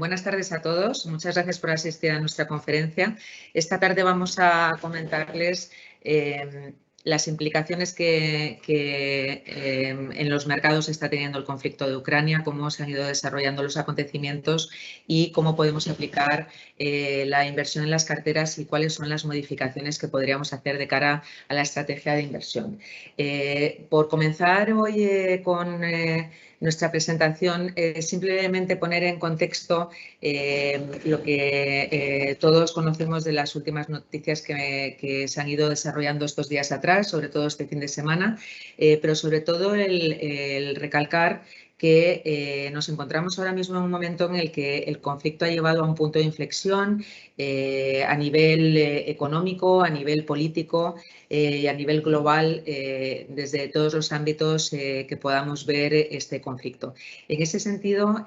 Buenas tardes a todos. Muchas gracias por asistir a nuestra conferencia. Esta tarde vamos a comentarles las implicaciones que en los mercados está teniendo el conflicto de Ucrania, cómo se han ido desarrollando los acontecimientos y cómo podemos aplicar la inversión en las carteras y cuáles son las modificaciones que podríamos hacer de cara a la estrategia de inversión. Por comenzar hoy con nuestra presentación, simplemente poner en contexto lo que todos conocemos de las últimas noticias que se han ido desarrollando estos días atrás, sobre todo este fin de semana, pero sobre todo el recalcar que nos encontramos ahora mismo en un momento en el que el conflicto ha llevado a un punto de inflexión a nivel económico, a nivel político y a nivel global desde todos los ámbitos que podamos ver este conflicto. En ese sentido,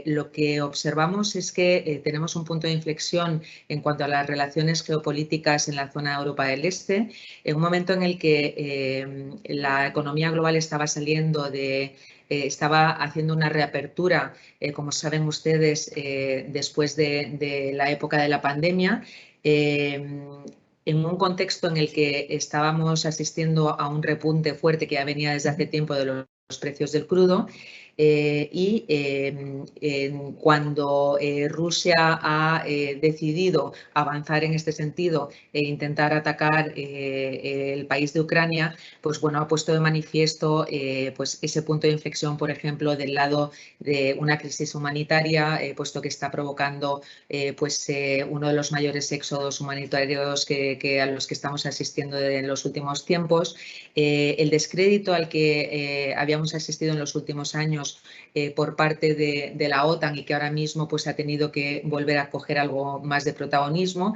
lo que observamos es que tenemos un punto de inflexión en cuanto a las relaciones geopolíticas en la zona de Europa del Este, en un momento en el que la economía global estaba saliendo estaba haciendo una reapertura, como saben ustedes, después de la época de la pandemia, en un contexto en el que estábamos asistiendo a un repunte fuerte que ya venía desde hace tiempo de los precios del crudo. Cuando Rusia ha decidido avanzar en este sentido e intentar atacar el país de Ucrania, pues bueno, ha puesto de manifiesto pues ese punto de inflexión, por ejemplo, del lado de una crisis humanitaria, puesto que está provocando uno de los mayores éxodos humanitarios a los que estamos asistiendo en los últimos tiempos, el descrédito al que habíamos asistido en los últimos años por parte de la OTAN y que ahora mismo pues, ha tenido que volver a coger algo más de protagonismo.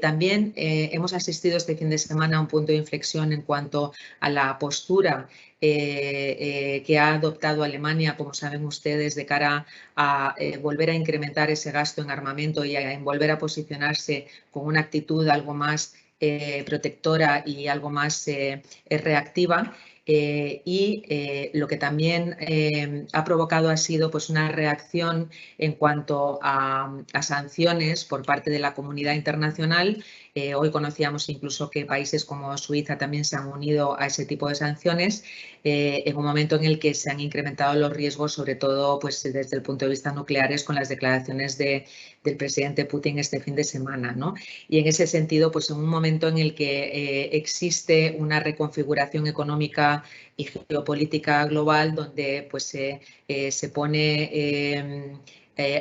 También hemos asistido este fin de semana a un punto de inflexión en cuanto a la postura que ha adoptado Alemania, como saben ustedes, de cara a volver a incrementar ese gasto en armamento y a volver a posicionarse con una actitud algo más protectora y algo más reactiva. Lo que también ha provocado ha sido pues, una reacción en cuanto a sanciones por parte de la comunidad internacional. Hoy conocíamos incluso que países como Suiza también se han unido a ese tipo de sanciones en un momento en el que se han incrementado los riesgos, sobre todo pues, desde el punto de vista nucleares, con las declaraciones del presidente Putin este fin de semana, ¿no? Y en ese sentido, pues en un momento en el que existe una reconfiguración económica y geopolítica global donde pues, se pone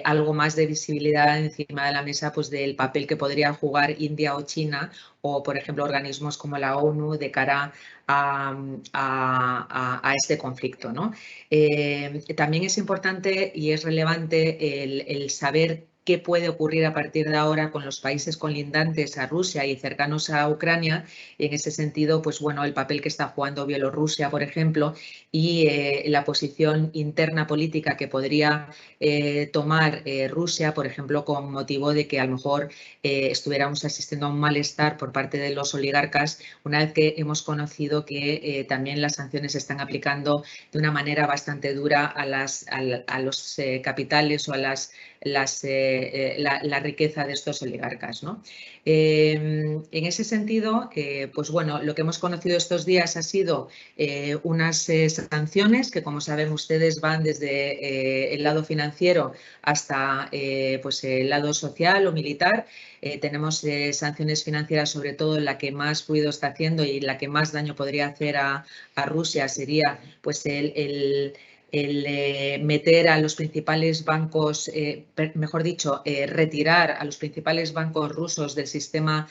algo más de visibilidad encima de la mesa pues, del papel que podría jugar India o China o, por ejemplo, organismos como la ONU de cara a este conflicto, ¿no? También es importante y es relevante el saber qué puede ocurrir a partir de ahora con los países colindantes a Rusia y cercanos a Ucrania. En ese sentido, pues bueno, el papel que está jugando Bielorrusia, por ejemplo, y la posición interna política que podría tomar Rusia, por ejemplo, con motivo de que a lo mejor estuviéramos asistiendo a un malestar por parte de los oligarcas, una vez que hemos conocido que también las sanciones se están aplicando de una manera bastante dura a los capitales o a la riqueza de estos oligarcas, ¿no? En ese sentido, pues bueno, lo que hemos conocido estos días ha sido unas sanciones que, como saben ustedes, van desde el lado financiero hasta pues el lado social o militar. Tenemos sanciones financieras, sobre todo la que más ruido está haciendo y la que más daño podría hacer a Rusia sería pues el meter a los principales bancos, mejor dicho, retirar a los principales bancos rusos del sistema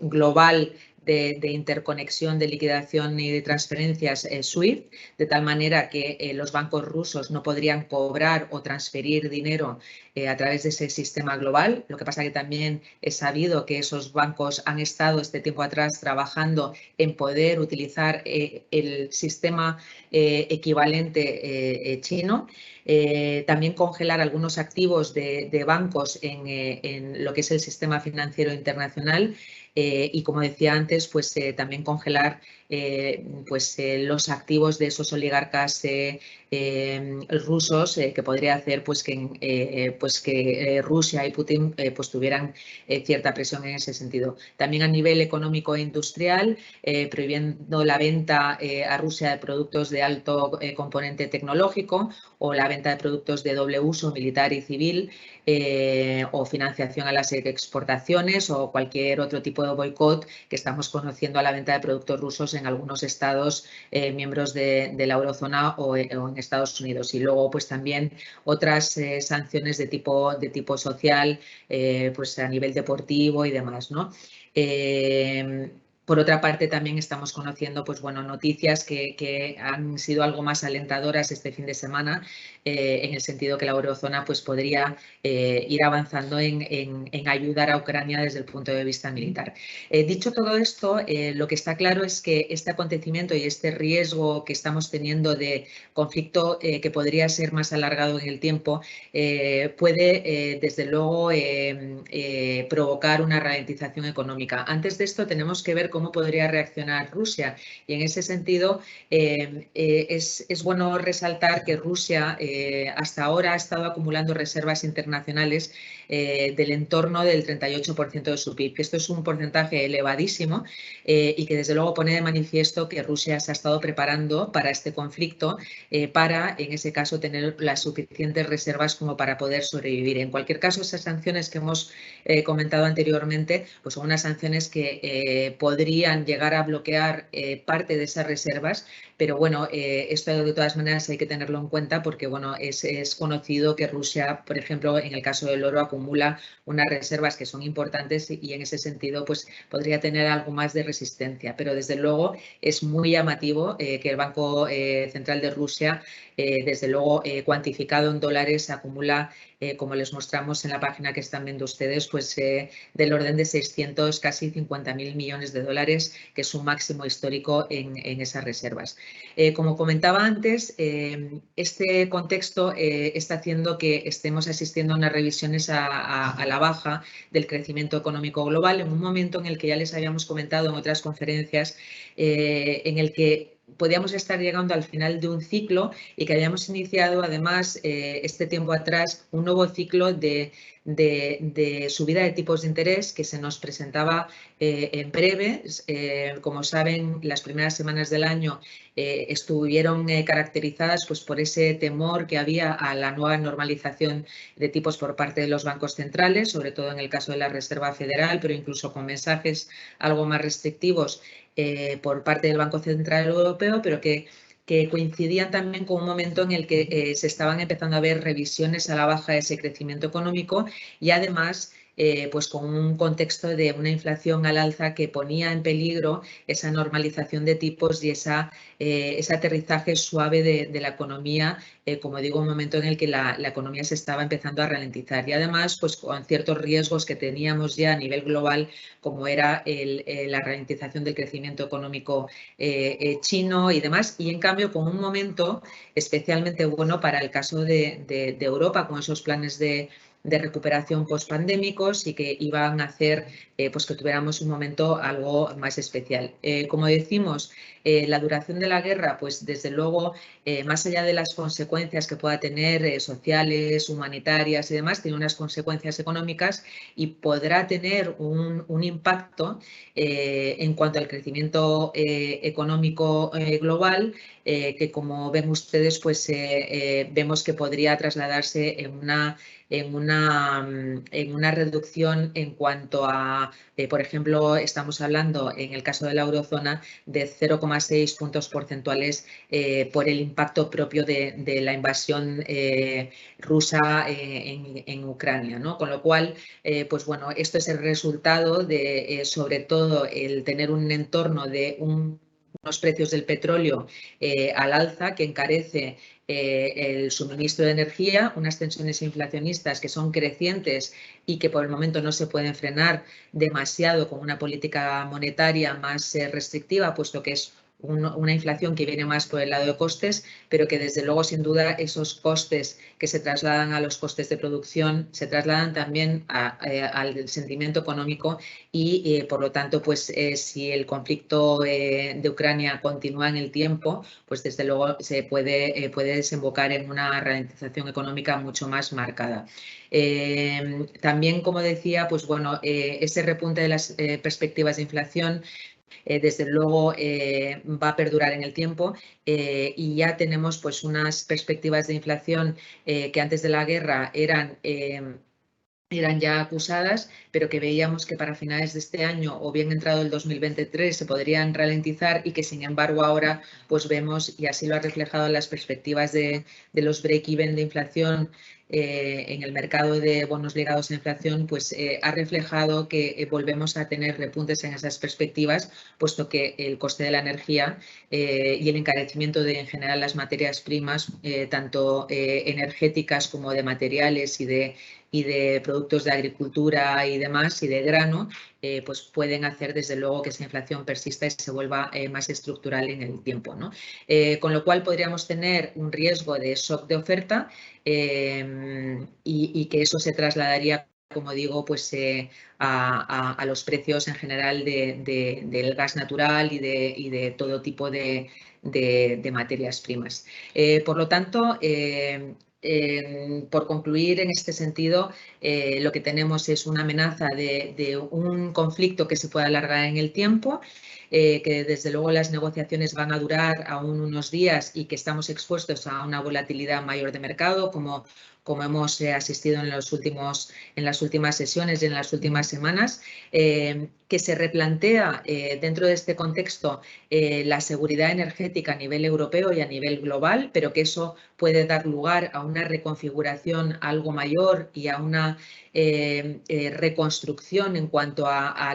global de interconexión, de liquidación y de transferencias SWIFT, de tal manera que los bancos rusos no podrían cobrar o transferir dinero a través de ese sistema global. Lo que pasa que también es sabido que esos bancos han estado este tiempo atrás trabajando en poder utilizar el sistema equivalente chino. También congelar algunos activos de bancos en lo que es el sistema financiero internacional. y, como decía antes, pues también congelar los activos de esos oligarcas rusos, que podría hacer que Rusia y Putin pues tuvieran cierta presión en ese sentido. También a nivel económico e industrial, prohibiendo la venta a Rusia de productos de alto componente tecnológico o la venta de productos de doble uso militar y civil, o financiación a las exportaciones o cualquier otro tipo de boicot que estamos conociendo a la venta de productos rusos en algunos estados miembros de la eurozona o en Estados Unidos. Y luego pues también otras sanciones de tipo social, pues a nivel deportivo y demás, ¿no? Por otra parte, también estamos conociendo noticias que han sido algo más alentadoras este fin de semana, en el sentido que la eurozona pues, podría ir avanzando en ayudar a Ucrania desde el punto de vista militar. Dicho todo esto, lo que está claro es que este acontecimiento y este riesgo que estamos teniendo de conflicto que podría ser más alargado en el tiempo puede, desde luego, provocar una ralentización económica. Antes de esto tenemos que ver cómo podría reaccionar Rusia, y en ese sentido es bueno resaltar que Rusia hasta ahora ha estado acumulando reservas internacionales del entorno del 38% de su PIB, que esto es un porcentaje elevadísimo y que desde luego pone de manifiesto que Rusia se ha estado preparando para este conflicto para, en ese caso, tener las suficientes reservas como para poder sobrevivir. En cualquier caso, esas sanciones que hemos comentado anteriormente, pues son unas sanciones que podrían llegar a bloquear parte de esas reservas, pero bueno, esto de todas maneras hay que tenerlo en cuenta porque bueno, es conocido que Rusia, por ejemplo, en el caso del oro, acumula unas reservas que son importantes y en ese sentido pues podría tener algo más de resistencia, pero desde luego es muy llamativo que el Banco Central de Rusia, desde luego cuantificado en dólares, acumula, como les mostramos en la página que están viendo ustedes, pues del orden de 600, casi 50.000 millones de dólares, que es un máximo histórico en esas reservas. Como comentaba antes, este contexto está haciendo que estemos asistiendo a unas revisiones a la baja del crecimiento económico global, en un momento en el que ya les habíamos comentado en otras conferencias, en el que podíamos estar llegando al final de un ciclo y que habíamos iniciado además este tiempo atrás un nuevo ciclo de subida de tipos de interés que se nos presentaba en breve. Como saben, las primeras semanas del año estuvieron caracterizadas pues, por ese temor que había a la nueva normalización de tipos por parte de los bancos centrales, sobre todo en el caso de la Reserva Federal, pero incluso con mensajes algo más restrictivos por parte del Banco Central Europeo, pero que coincidían también con un momento en el que se estaban empezando a ver revisiones a la baja de ese crecimiento económico y además pues con un contexto de una inflación al alza que ponía en peligro esa normalización de tipos y ese aterrizaje suave de la economía, como digo, un momento en el que la economía se estaba empezando a ralentizar y además pues con ciertos riesgos que teníamos ya a nivel global, como era la ralentización del crecimiento económico chino y demás, y en cambio con un momento especialmente bueno para el caso de Europa, con esos planes de recuperación post-pandémicos y que iban a hacer pues que tuviéramos un momento algo más especial. Como decimos, la duración de la guerra, pues desde luego, más allá de las consecuencias que pueda tener sociales, humanitarias y demás, tiene unas consecuencias económicas y podrá tener un impacto en cuanto al crecimiento económico global, que como ven ustedes, pues vemos que podría trasladarse en una reducción en cuanto a, por ejemplo, estamos hablando en el caso de la eurozona de 0,6 puntos porcentuales por el impacto propio de la invasión rusa en Ucrania, ¿no? Con lo cual, pues bueno, esto es el resultado de, sobre todo, el tener un entorno de unos precios del petróleo al alza que encarece el suministro de energía, unas tensiones inflacionistas que son crecientes y que por el momento no se pueden frenar demasiado con una política monetaria más restrictiva, puesto que es una inflación que viene más por el lado de costes, pero que desde luego, sin duda, esos costes que se trasladan a los costes de producción se trasladan también al sentimiento económico y, por lo tanto, pues si el conflicto de Ucrania continúa en el tiempo, pues desde luego se puede desembocar en una ralentización económica mucho más marcada. También, como decía, pues bueno, ese repunte de las perspectivas de inflación desde luego va a perdurar en el tiempo y ya tenemos pues unas perspectivas de inflación que antes de la guerra eran ya acusadas, pero que veíamos que para finales de este año o bien entrado el 2023 se podrían ralentizar y que sin embargo ahora pues vemos, y así lo ha reflejado las perspectivas de los break-even de inflación en el mercado de bonos ligados a inflación, pues ha reflejado que volvemos a tener repuntes en esas perspectivas, puesto que el coste de la energía y el encarecimiento de en general las materias primas, tanto energéticas como de materiales y de productos de agricultura y demás, y de grano, pues pueden hacer desde luego que esa inflación persista y se vuelva más estructural en el tiempo, ¿no? Con lo cual podríamos tener un riesgo de shock de oferta y que eso se trasladaría, como digo, pues a los precios en general del gas natural y de todo tipo de materias primas. Por lo tanto, por concluir en este sentido, lo que tenemos es una amenaza de un conflicto que se pueda alargar en el tiempo, que desde luego las negociaciones van a durar aún unos días y que estamos expuestos a una volatilidad mayor de mercado, como hemos asistido en las últimas sesiones y en las últimas semanas, que se replantea dentro de este contexto la seguridad energética a nivel europeo y a nivel global, pero que eso puede dar lugar a una reconfiguración algo mayor y a una reconstrucción en cuanto a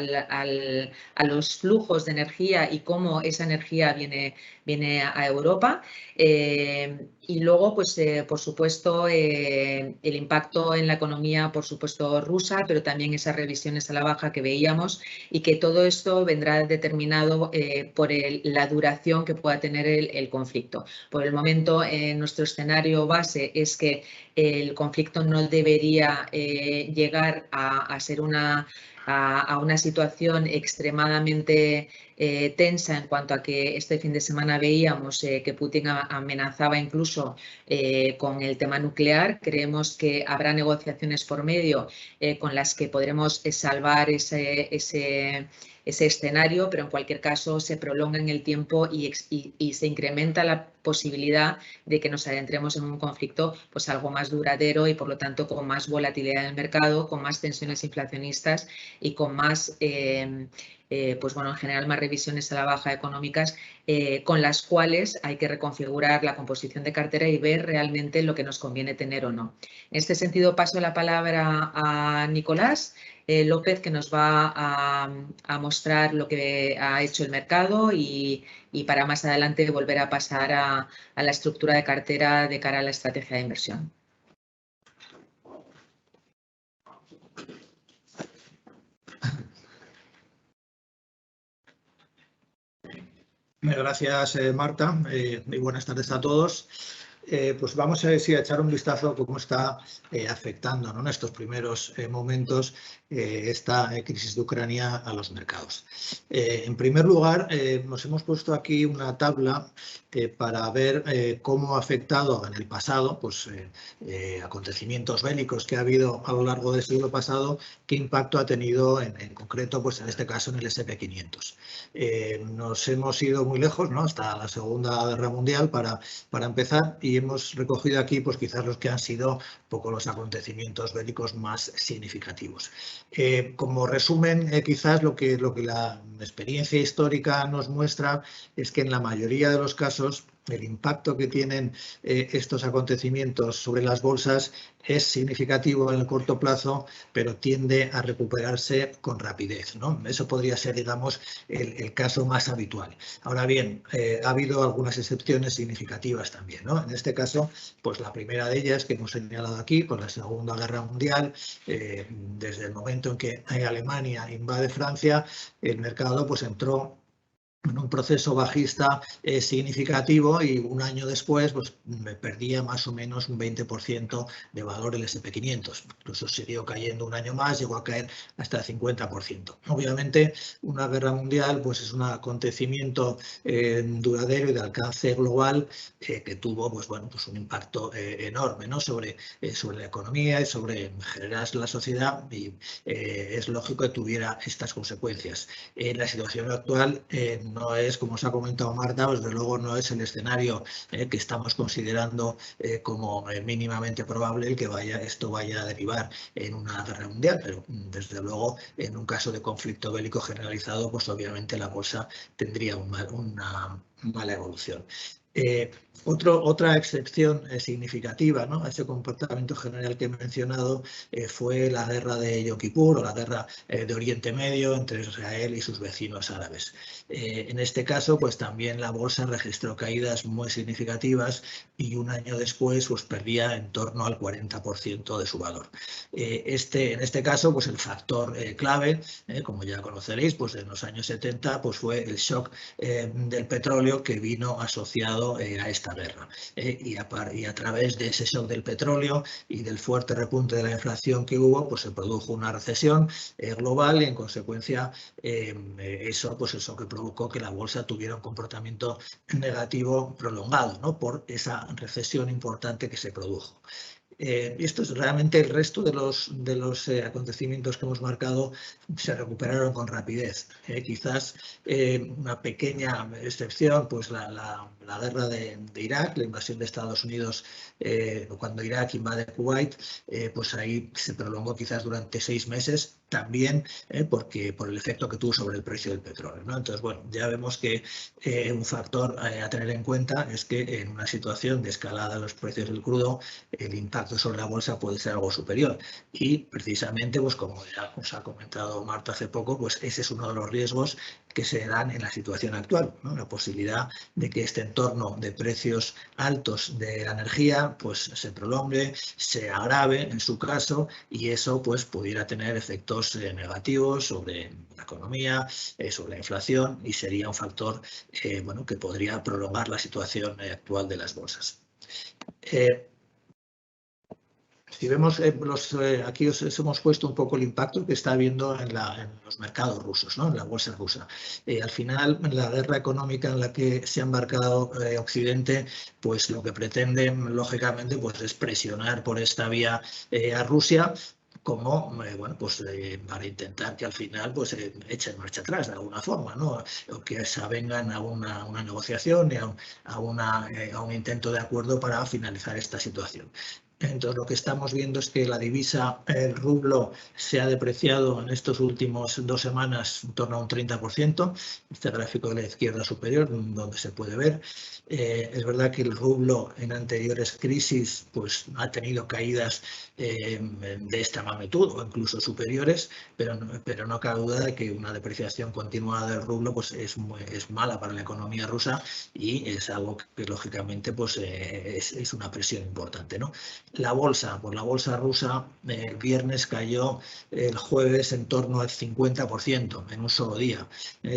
los flujos de energía y cómo esa energía viene a Europa. Y luego, pues, por supuesto, el impacto en la economía, por supuesto, rusa, pero también esas revisiones a la baja que veíamos y que todo esto vendrá determinado por la duración que pueda tener el conflicto. Por el momento, nuestro escenario base es que el conflicto no debería llegar a ser a una situación extremadamente tensa en cuanto a que este fin de semana veíamos que Putin amenazaba incluso con el tema nuclear. Creemos que habrá negociaciones por medio con las que podremos salvar ese escenario, pero en cualquier caso se prolonga en el tiempo y se incrementa la posibilidad de que nos adentremos en un conflicto pues algo más duradero y por lo tanto con más volatilidad en el mercado, con más tensiones inflacionistas y con más pues bueno, en general más revisiones a la baja económicas con las cuales hay que reconfigurar la composición de cartera y ver realmente lo que nos conviene tener o no. En este sentido paso la palabra a Nicolás López, que nos va a mostrar lo que ha hecho el mercado y para más adelante volver a pasar a la estructura de cartera de cara a la estrategia de inversión. Gracias, Marta. Muy buenas tardes a todos. Pues vamos a echar un vistazo a cómo está afectando, ¿no?, en estos primeros momentos esta crisis de Ucrania a los mercados. En primer lugar, nos hemos puesto aquí una tabla para ver cómo ha afectado en el pasado pues, acontecimientos bélicos que ha habido a lo largo del siglo pasado, qué impacto ha tenido en concreto, pues en este caso en el S&P 500. Nos hemos ido muy lejos, ¿no?, hasta la Segunda Guerra Mundial para empezar, y hemos recogido aquí pues quizás los que han sido un poco los acontecimientos bélicos más significativos. Como resumen, quizás lo que la experiencia histórica nos muestra es que en la mayoría de los casos el impacto que tienen estos acontecimientos sobre las bolsas es significativo en el corto plazo, pero tiende a recuperarse con rapidez, ¿no? Eso podría ser, digamos, el caso más habitual. Ahora bien, ha habido algunas excepciones significativas también, ¿no? En este caso, pues la primera de ellas que hemos señalado aquí, pues la Segunda Guerra Mundial, desde el momento en que Alemania invade Francia, el mercado pues entró en un proceso bajista significativo, y un año después pues, perdía más o menos un 20% de valor el S&P 500. Incluso siguió cayendo un año más, llegó a caer hasta el 50%. Obviamente, una guerra mundial pues, es un acontecimiento duradero y de alcance global que tuvo pues, bueno, pues un impacto enorme, ¿no? sobre la economía y sobre en general la sociedad, y es lógico que tuviera estas consecuencias. La situación actual no es, como os ha comentado Marta, desde luego no es el escenario que estamos considerando como mínimamente probable el que esto vaya a derivar en una guerra mundial, pero desde luego en un caso de conflicto bélico generalizado, pues obviamente la bolsa tendría una mala evolución. Otra excepción significativa, ¿no?, a ese comportamiento general que he mencionado fue la guerra de Yom Kippur, o la guerra de Oriente Medio entre Israel y sus vecinos árabes. En este caso, pues también la bolsa registró caídas muy significativas y un año después pues perdía en torno al 40% de su valor. En este caso, pues el factor clave, como ya conoceréis, pues en los años 70 pues fue el shock del petróleo que vino asociado a esta guerra. Y a través de ese shock del petróleo y del fuerte repunte de la inflación que hubo, pues se produjo una recesión global, y en consecuencia eso que provocó que la bolsa tuviera un comportamiento negativo prolongado, ¿no?, por esa recesión importante que se produjo. Esto es realmente el resto de los acontecimientos que hemos marcado se recuperaron con rapidez. Quizás una pequeña excepción, pues la guerra de Irak, la invasión de Estados Unidos cuando Irak invade Kuwait, pues ahí se prolongó quizás durante 6 meses, también porque por el efecto que tuvo sobre el precio del petróleo, ¿no? Entonces, bueno, ya vemos que un factor a tener en cuenta es que en una situación de escalada de los precios del crudo, el impacto sobre la bolsa puede ser algo superior. Y precisamente, pues como ya os ha comentado Marta hace poco, pues ese es uno de los riesgos que se dan en la situación actual, ¿no?, la posibilidad de que este entorno de precios altos de la energía pues se prolongue, se agrave en su caso, y eso pues pudiera tener efectos negativos sobre la economía, sobre la inflación, y sería un factor bueno, que podría prolongar la situación actual de las bolsas. Si vemos, aquí os hemos puesto un poco el impacto que está habiendo en los mercados rusos, ¿no?, en la bolsa rusa. Al final, la guerra económica en la que se ha embarcado Occidente, pues lo que pretende, lógicamente, pues es presionar por esta vía a Rusia, como bueno, pues para intentar que al final pues echen marcha atrás de alguna forma, ¿no?, o que se avengan a una negociación y a un intento de acuerdo para finalizar esta situación. Entonces, lo que estamos viendo es que la divisa, el rublo, se ha depreciado en estos últimos 2 semanas en torno a un 30%. Este gráfico de la izquierda superior, donde se puede ver. Es verdad que el rublo en anteriores crisis pues, ha tenido caídas de esta magnitud o incluso superiores, pero no cabe duda de que una depreciación continuada del rublo pues, es mala para la economía rusa, y es algo que lógicamente pues, es una presión importante, ¿no? La bolsa rusa el viernes cayó el jueves en torno al 50% en un solo día.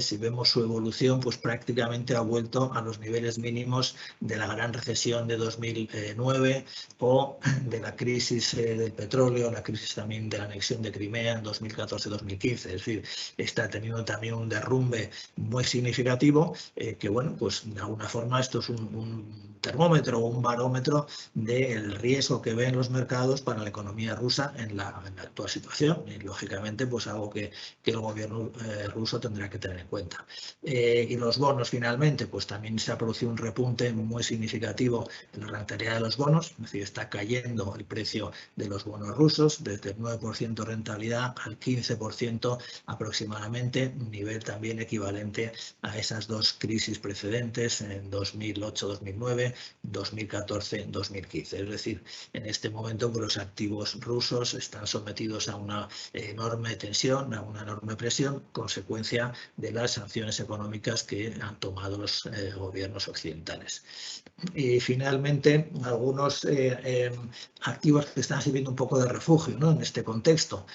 Si vemos su evolución, pues prácticamente ha vuelto a los niveles mínimos de la gran recesión de 2009 o de la crisis del petróleo, la crisis también de la anexión de Crimea en 2014-2015. Es decir, está teniendo también un derrumbe muy significativo que, bueno, pues de alguna forma esto es un termómetro o un barómetro del riesgo que ven los mercados para la economía rusa en la actual situación, y lógicamente pues algo que el gobierno ruso tendrá que tener en cuenta. Y los bonos finalmente, pues también se ha producido un repunte muy significativo en la rentabilidad de los bonos, es decir, está cayendo el precio de los bonos rusos desde el 9% de rentabilidad al 15% aproximadamente, un nivel también equivalente a esas 2 crisis precedentes en 2008-2009, 2014-2015. Es decir, en este momento pues, los activos rusos están sometidos a una enorme tensión, a una enorme presión, consecuencia de las sanciones económicas que han tomado los gobiernos occidentales. Y finalmente, algunos activos que están sirviendo un poco de refugio, ¿no? En este contexto.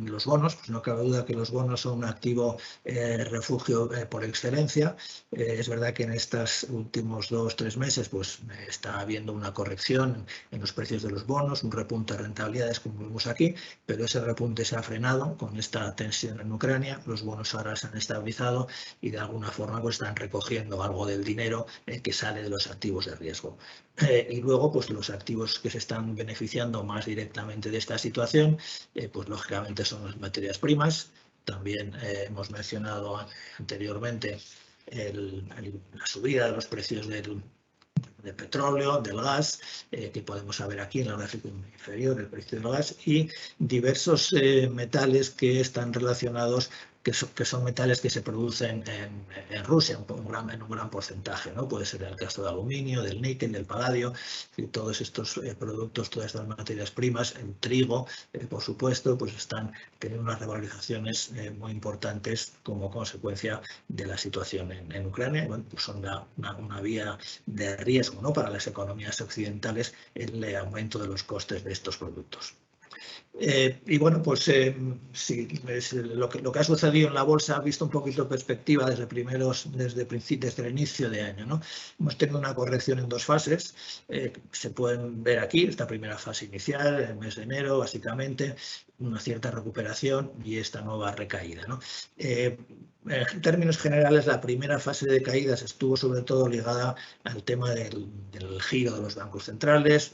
Los bonos, pues no cabe duda que los bonos son un activo refugio por excelencia. Es verdad que en estos últimos 2 o 3 meses pues, está habiendo una corrección en los precios de los bonos, un repunte de rentabilidades como vemos aquí, pero ese repunte se ha frenado con esta tensión en Ucrania. Los bonos ahora se han estabilizado y de alguna forma pues, están recogiendo algo del dinero que sale de los activos de riesgo. Y luego, pues los activos que se están beneficiando más directamente de esta situación, pues lógicamente son las materias primas. También hemos mencionado anteriormente la subida de los precios del petróleo, del gas, que podemos ver aquí en el gráfico inferior, el precio del gas, y diversos metales que están relacionados, que son metales que se producen en Rusia en un gran porcentaje, ¿no? Puede ser el caso del aluminio, del níquel, del paladio, y todos estos productos, todas estas materias primas, el trigo, por supuesto, pues están teniendo unas revalorizaciones muy importantes como consecuencia de la situación en Ucrania. Bueno, pues son una vía de riesgo, ¿no? Para las economías occidentales el aumento de los costes de estos productos. Y bueno, pues sí, lo que ha sucedido en la bolsa ha visto un poquito de perspectiva desde el inicio de año, ¿no? Hemos tenido una corrección en 2 fases, se pueden ver aquí, esta primera fase inicial, el mes de enero, básicamente, una cierta recuperación y esta nueva recaída, ¿no? En términos generales, la primera fase de caídas estuvo sobre todo ligada al tema del giro de los bancos centrales,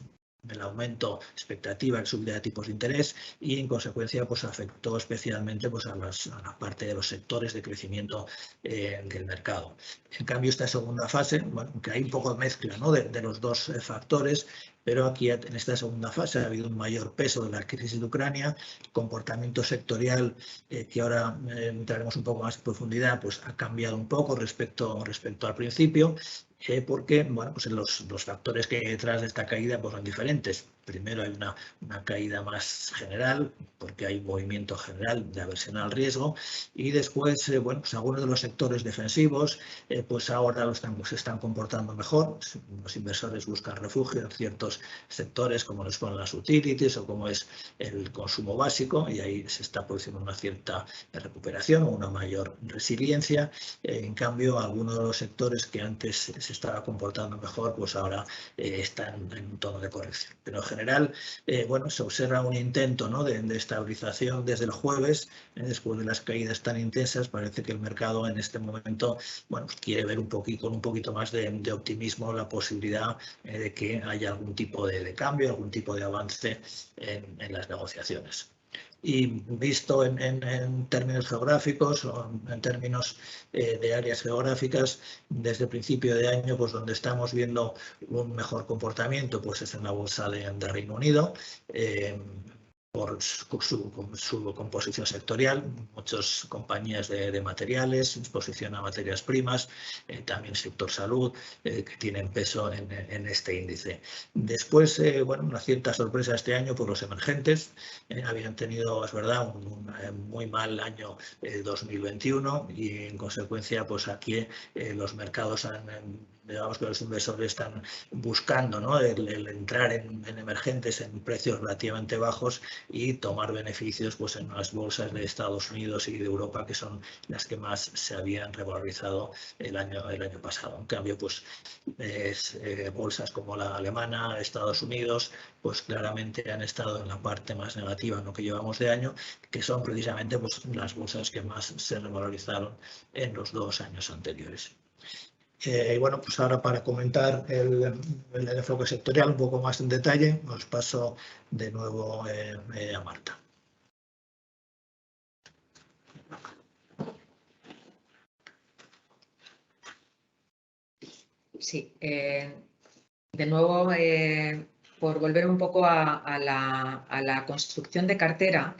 el aumento, expectativa, el subida de tipos de interés y en consecuencia pues afectó especialmente pues, a la parte de los sectores de crecimiento del mercado. En cambio, esta segunda fase, bueno, que hay un poco de mezcla, ¿no? de los dos factores, pero aquí en esta segunda fase ha habido un mayor peso de la crisis de Ucrania, comportamiento sectorial que ahora entraremos un poco más en profundidad, pues ha cambiado un poco respecto al principio, porque bueno, pues los factores que hay detrás de esta caída pues, son diferentes. Primero hay una caída más general, porque hay un movimiento general de aversión al riesgo, y después, bueno, pues algunos de los sectores defensivos, pues ahora se están comportando mejor. Los inversores buscan refugio en ciertos sectores, como lo son las utilities o como es el consumo básico, y ahí se está produciendo una cierta recuperación o una mayor resiliencia. En cambio, algunos de los sectores que antes se estaba comportando mejor, pues ahora están en un tono de corrección. Pero en general, bueno, se observa un intento, ¿no? de estabilización desde el jueves, después de las caídas tan intensas. Parece que el mercado en este momento, bueno, quiere ver con un poquito más de optimismo la posibilidad de que haya algún tipo de cambio, algún tipo de avance en las negociaciones. Y visto en términos geográficos o en términos de áreas geográficas, desde el principio de año, pues donde estamos viendo un mejor comportamiento, pues es en la bolsa de Reino Unido, por su composición sectorial, muchas compañías de materiales, exposición a materias primas, también sector salud, que tienen peso en este índice. Después, bueno, una cierta sorpresa este año por los emergentes. Habían tenido, es verdad, un muy mal año 2021 y en consecuencia, pues aquí los mercados digamos que los inversores están buscando, ¿no? el entrar en emergentes en precios relativamente bajos y tomar beneficios pues, en las bolsas de Estados Unidos y de Europa, que son las que más se habían revalorizado el año pasado. En cambio, pues, bolsas como la alemana, Estados Unidos, pues claramente han estado en la parte más negativa en lo que llevamos de año, que son precisamente pues, las bolsas que más se revalorizaron en los 2 años anteriores. Y bueno, pues ahora para comentar el enfoque sectorial un poco más en detalle, os paso de nuevo a Marta. Sí, de nuevo por volver un poco a la construcción de cartera,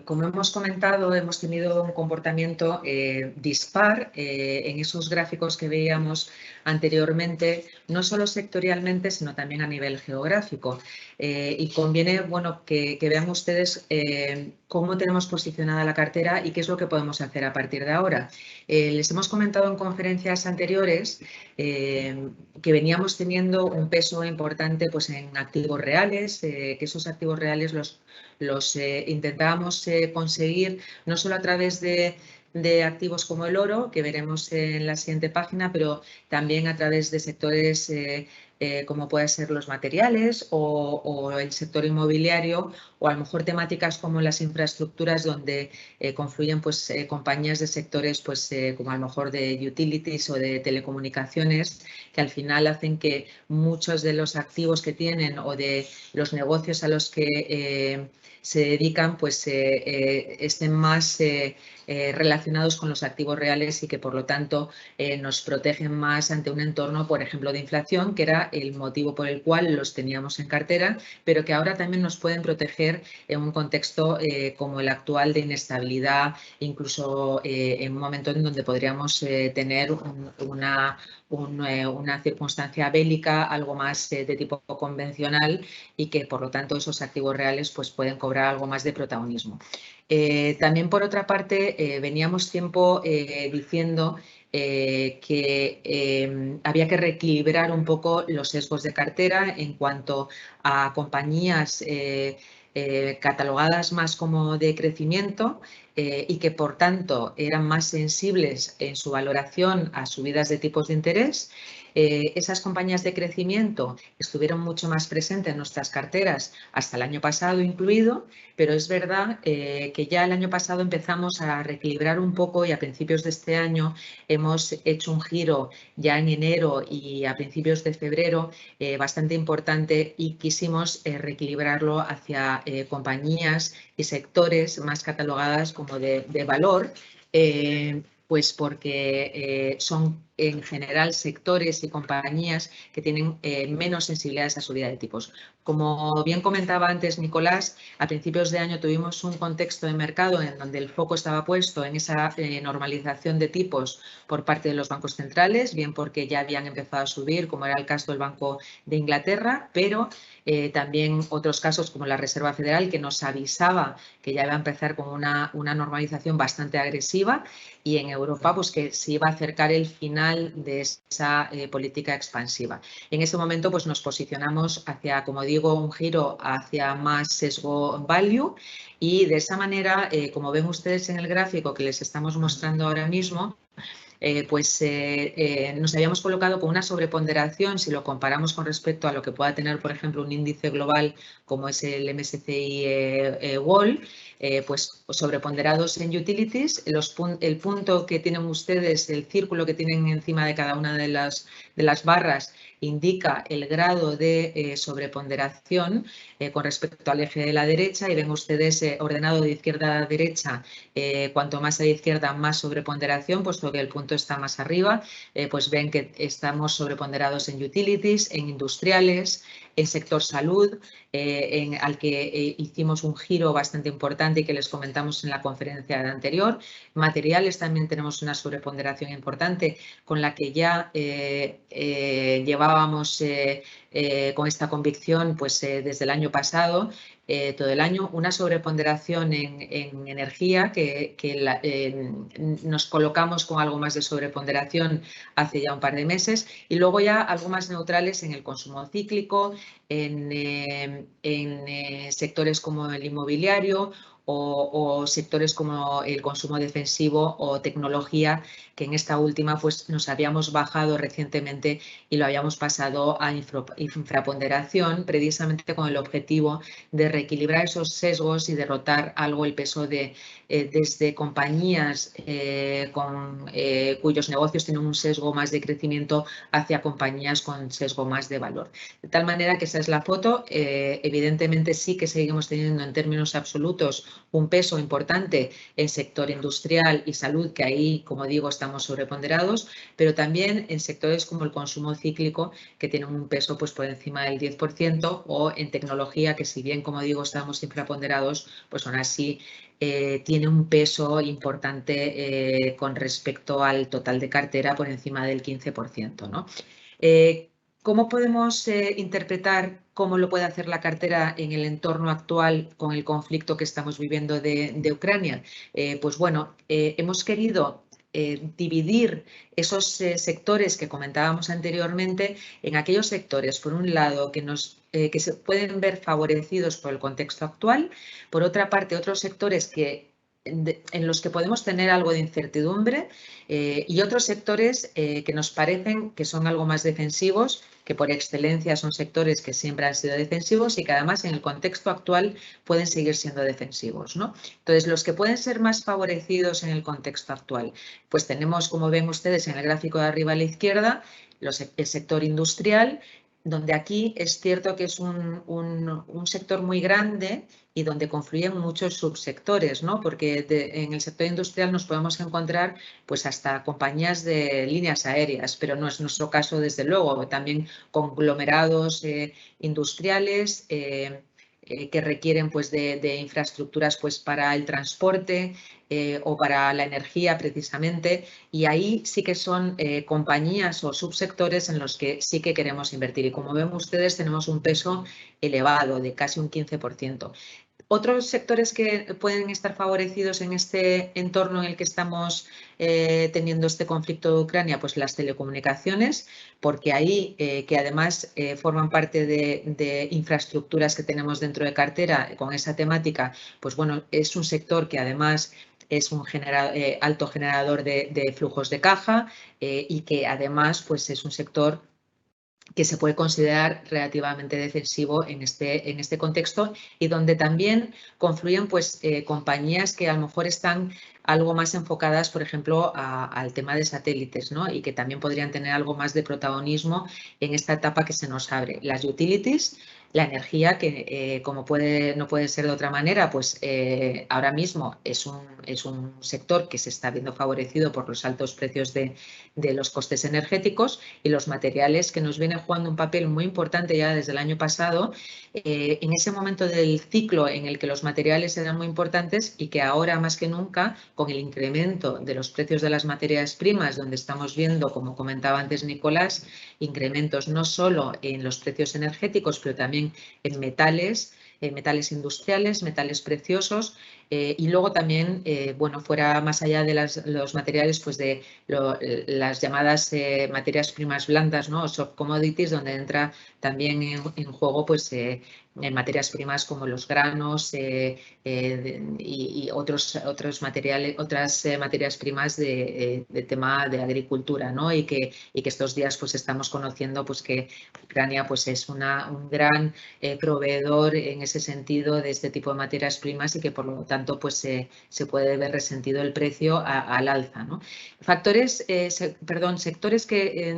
como hemos comentado, hemos tenido un comportamiento dispar en esos gráficos que veíamos anteriormente, no solo sectorialmente, sino también a nivel geográfico. Y conviene, bueno, que vean ustedes cómo tenemos posicionada la cartera y qué es lo que podemos hacer a partir de ahora. Les hemos comentado en conferencias anteriores que veníamos teniendo un peso importante pues, en activos reales, que esos activos reales los intentábamos conseguir no solo a través de activos como el oro, que veremos en la siguiente página, pero también a través de sectores como pueden ser los materiales o el sector inmobiliario, o a lo mejor temáticas como las infraestructuras, donde confluyen pues, compañías de sectores pues, como a lo mejor de utilities o de telecomunicaciones, que al final hacen que muchos de los activos que tienen o de los negocios a los que se dedican pues estén más relacionados con los activos reales y que por lo tanto nos protegen más ante un entorno, por ejemplo, de inflación, que era el motivo por el cual los teníamos en cartera, pero que ahora también nos pueden proteger en un contexto como el actual de inestabilidad, incluso en un momento en donde podríamos tener una circunstancia bélica, algo más de tipo convencional, y que por lo tanto esos activos reales pues, pueden cobrar algo más de protagonismo. También por otra parte veníamos tiempo diciendo que había que reequilibrar un poco los sesgos de cartera en cuanto a compañías catalogadas más como de crecimiento y que por tanto eran más sensibles en su valoración a subidas de tipos de interés. Esas compañías de crecimiento estuvieron mucho más presentes en nuestras carteras hasta el año pasado incluido, pero es verdad que ya el año pasado empezamos a reequilibrar un poco y a principios de este año hemos hecho un giro ya en enero y a principios de febrero bastante importante, y quisimos reequilibrarlo hacia compañías y sectores más catalogadas como de valor, pues porque son en general sectores y compañías que tienen menos sensibilidad a esa subida de tipos. Como bien comentaba antes Nicolás, a principios de año tuvimos un contexto de mercado en donde el foco estaba puesto en esa normalización de tipos por parte de los bancos centrales, bien porque ya habían empezado a subir, como era el caso del Banco de Inglaterra, pero también otros casos como la Reserva Federal, que nos avisaba que ya iba a empezar con una normalización bastante agresiva, y en Europa pues que se iba a acercar el final de esa política expansiva. En ese momento pues nos posicionamos hacia, como digo, un giro hacia más sesgo value, y de esa manera, como ven ustedes en el gráfico que les estamos mostrando ahora mismo, nos habíamos colocado con una sobreponderación, si lo comparamos con respecto a lo que pueda tener, por ejemplo, un índice global como es el MSCI World, pues sobreponderados en utilities. El punto que tienen ustedes, el círculo que tienen encima de cada una de las barras, indica el grado de sobreponderación con respecto al eje de la derecha, y ven ustedes ordenado de izquierda a derecha, cuanto más a la izquierda más sobreponderación, puesto que el punto está más arriba, pues ven que estamos sobreponderados en utilities, en industriales, en sector salud, al que hicimos un giro bastante importante y que les comentamos en la conferencia anterior. Materiales también tenemos una sobreponderación importante, con la que ya llevábamos con esta convicción pues desde el año pasado, todo el año, una sobreponderación en energía que nos colocamos con algo más de sobreponderación hace ya un par de meses, y luego ya algo más neutrales en el consumo cíclico, en sectores como el inmobiliario o sectores como el consumo defensivo o tecnología, que en esta última pues nos habíamos bajado recientemente y lo habíamos pasado a infraponderación, precisamente con el objetivo de reequilibrar esos sesgos y derrotar algo el peso desde compañías cuyos negocios tienen un sesgo más de crecimiento hacia compañías con sesgo más de valor. De tal manera que esa es la foto. Evidentemente sí que seguimos teniendo en términos absolutos un peso importante en sector industrial y salud, que ahí, como digo, estamos sobreponderados, pero también en sectores como el consumo cíclico, que tienen un peso pues por encima del 10%, o en tecnología, que si bien, como digo, estamos infraponderados, pues aún así tiene un peso importante con respecto al total de cartera por encima del 15%, ¿no? ¿Cómo podemos interpretar cómo lo puede hacer la cartera en el entorno actual con el conflicto que estamos viviendo de Ucrania? Pues bueno, hemos querido dividir esos sectores que comentábamos anteriormente en aquellos sectores, por un lado, que se pueden ver favorecidos por el contexto actual, por otra parte, otros sectores en los que podemos tener algo de incertidumbre, y otros sectores que nos parecen que son algo más defensivos, que por excelencia son sectores que siempre han sido defensivos y que además en el contexto actual pueden seguir siendo defensivos, ¿no? Entonces, los que pueden ser más favorecidos en el contexto actual, pues tenemos, como ven ustedes en el gráfico de arriba a la izquierda, el sector industrial, donde aquí es cierto que es un sector muy grande y donde confluyen muchos subsectores, ¿no? Porque en el sector industrial nos podemos encontrar pues hasta compañías de líneas aéreas, pero no es nuestro caso, desde luego. También conglomerados industriales que requieren pues de infraestructuras pues para el transporte o para la energía precisamente, y ahí sí que son compañías o subsectores en los que sí que queremos invertir, y como ven ustedes tenemos un peso elevado de casi un 15%. Otros sectores que pueden estar favorecidos en este entorno en el que estamos teniendo este conflicto de Ucrania, pues las telecomunicaciones, porque ahí, que además forman parte de infraestructuras que tenemos dentro de cartera con esa temática, pues bueno, es un sector que además es un alto generador de flujos de caja y que además pues es un sector que se puede considerar relativamente defensivo en este contexto, y donde también confluyen pues, compañías que a lo mejor están algo más enfocadas, por ejemplo, al tema de satélites, ¿no? Y que también podrían tener algo más de protagonismo en esta etapa que se nos abre. Las utilities, la energía, que como no puede ser de otra manera, pues ahora mismo es un sector que se está viendo favorecido por los altos precios de los costes energéticos, y los materiales, que nos vienen jugando un papel muy importante ya desde el año pasado, en ese momento del ciclo en el que los materiales eran muy importantes, y que ahora más que nunca, con el incremento de los precios de las materias primas, donde estamos viendo, como comentaba antes Nicolás, incrementos no solo en los precios energéticos, pero también en metales industriales, metales preciosos, y luego también, bueno, fuera más allá de los materiales, pues de las llamadas materias primas blandas, ¿no? Soft commodities, donde entra también en juego pues materias primas como los granos y otras materias primas de tema de agricultura, ¿no? Y que estos días pues estamos conociendo pues que Ucrania pues es un gran proveedor en ese sentido de este tipo de materias primas, y que por lo tanto pues se puede ver resentido el precio al alza, ¿no? Sectores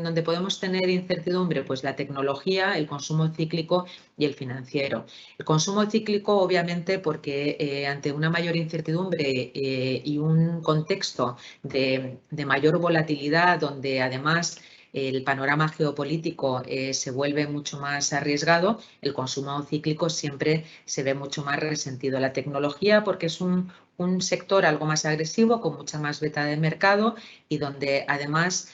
donde podemos tener incertidumbre, pues la tecnología, el consumo cíclico y el financiero. El consumo cíclico, obviamente, porque ante una mayor incertidumbre y un contexto de mayor volatilidad, donde además el panorama geopolítico se vuelve mucho más arriesgado, el consumo cíclico siempre se ve mucho más resentido. La tecnología, porque es un sector algo más agresivo, con mucha más beta de mercado, y donde además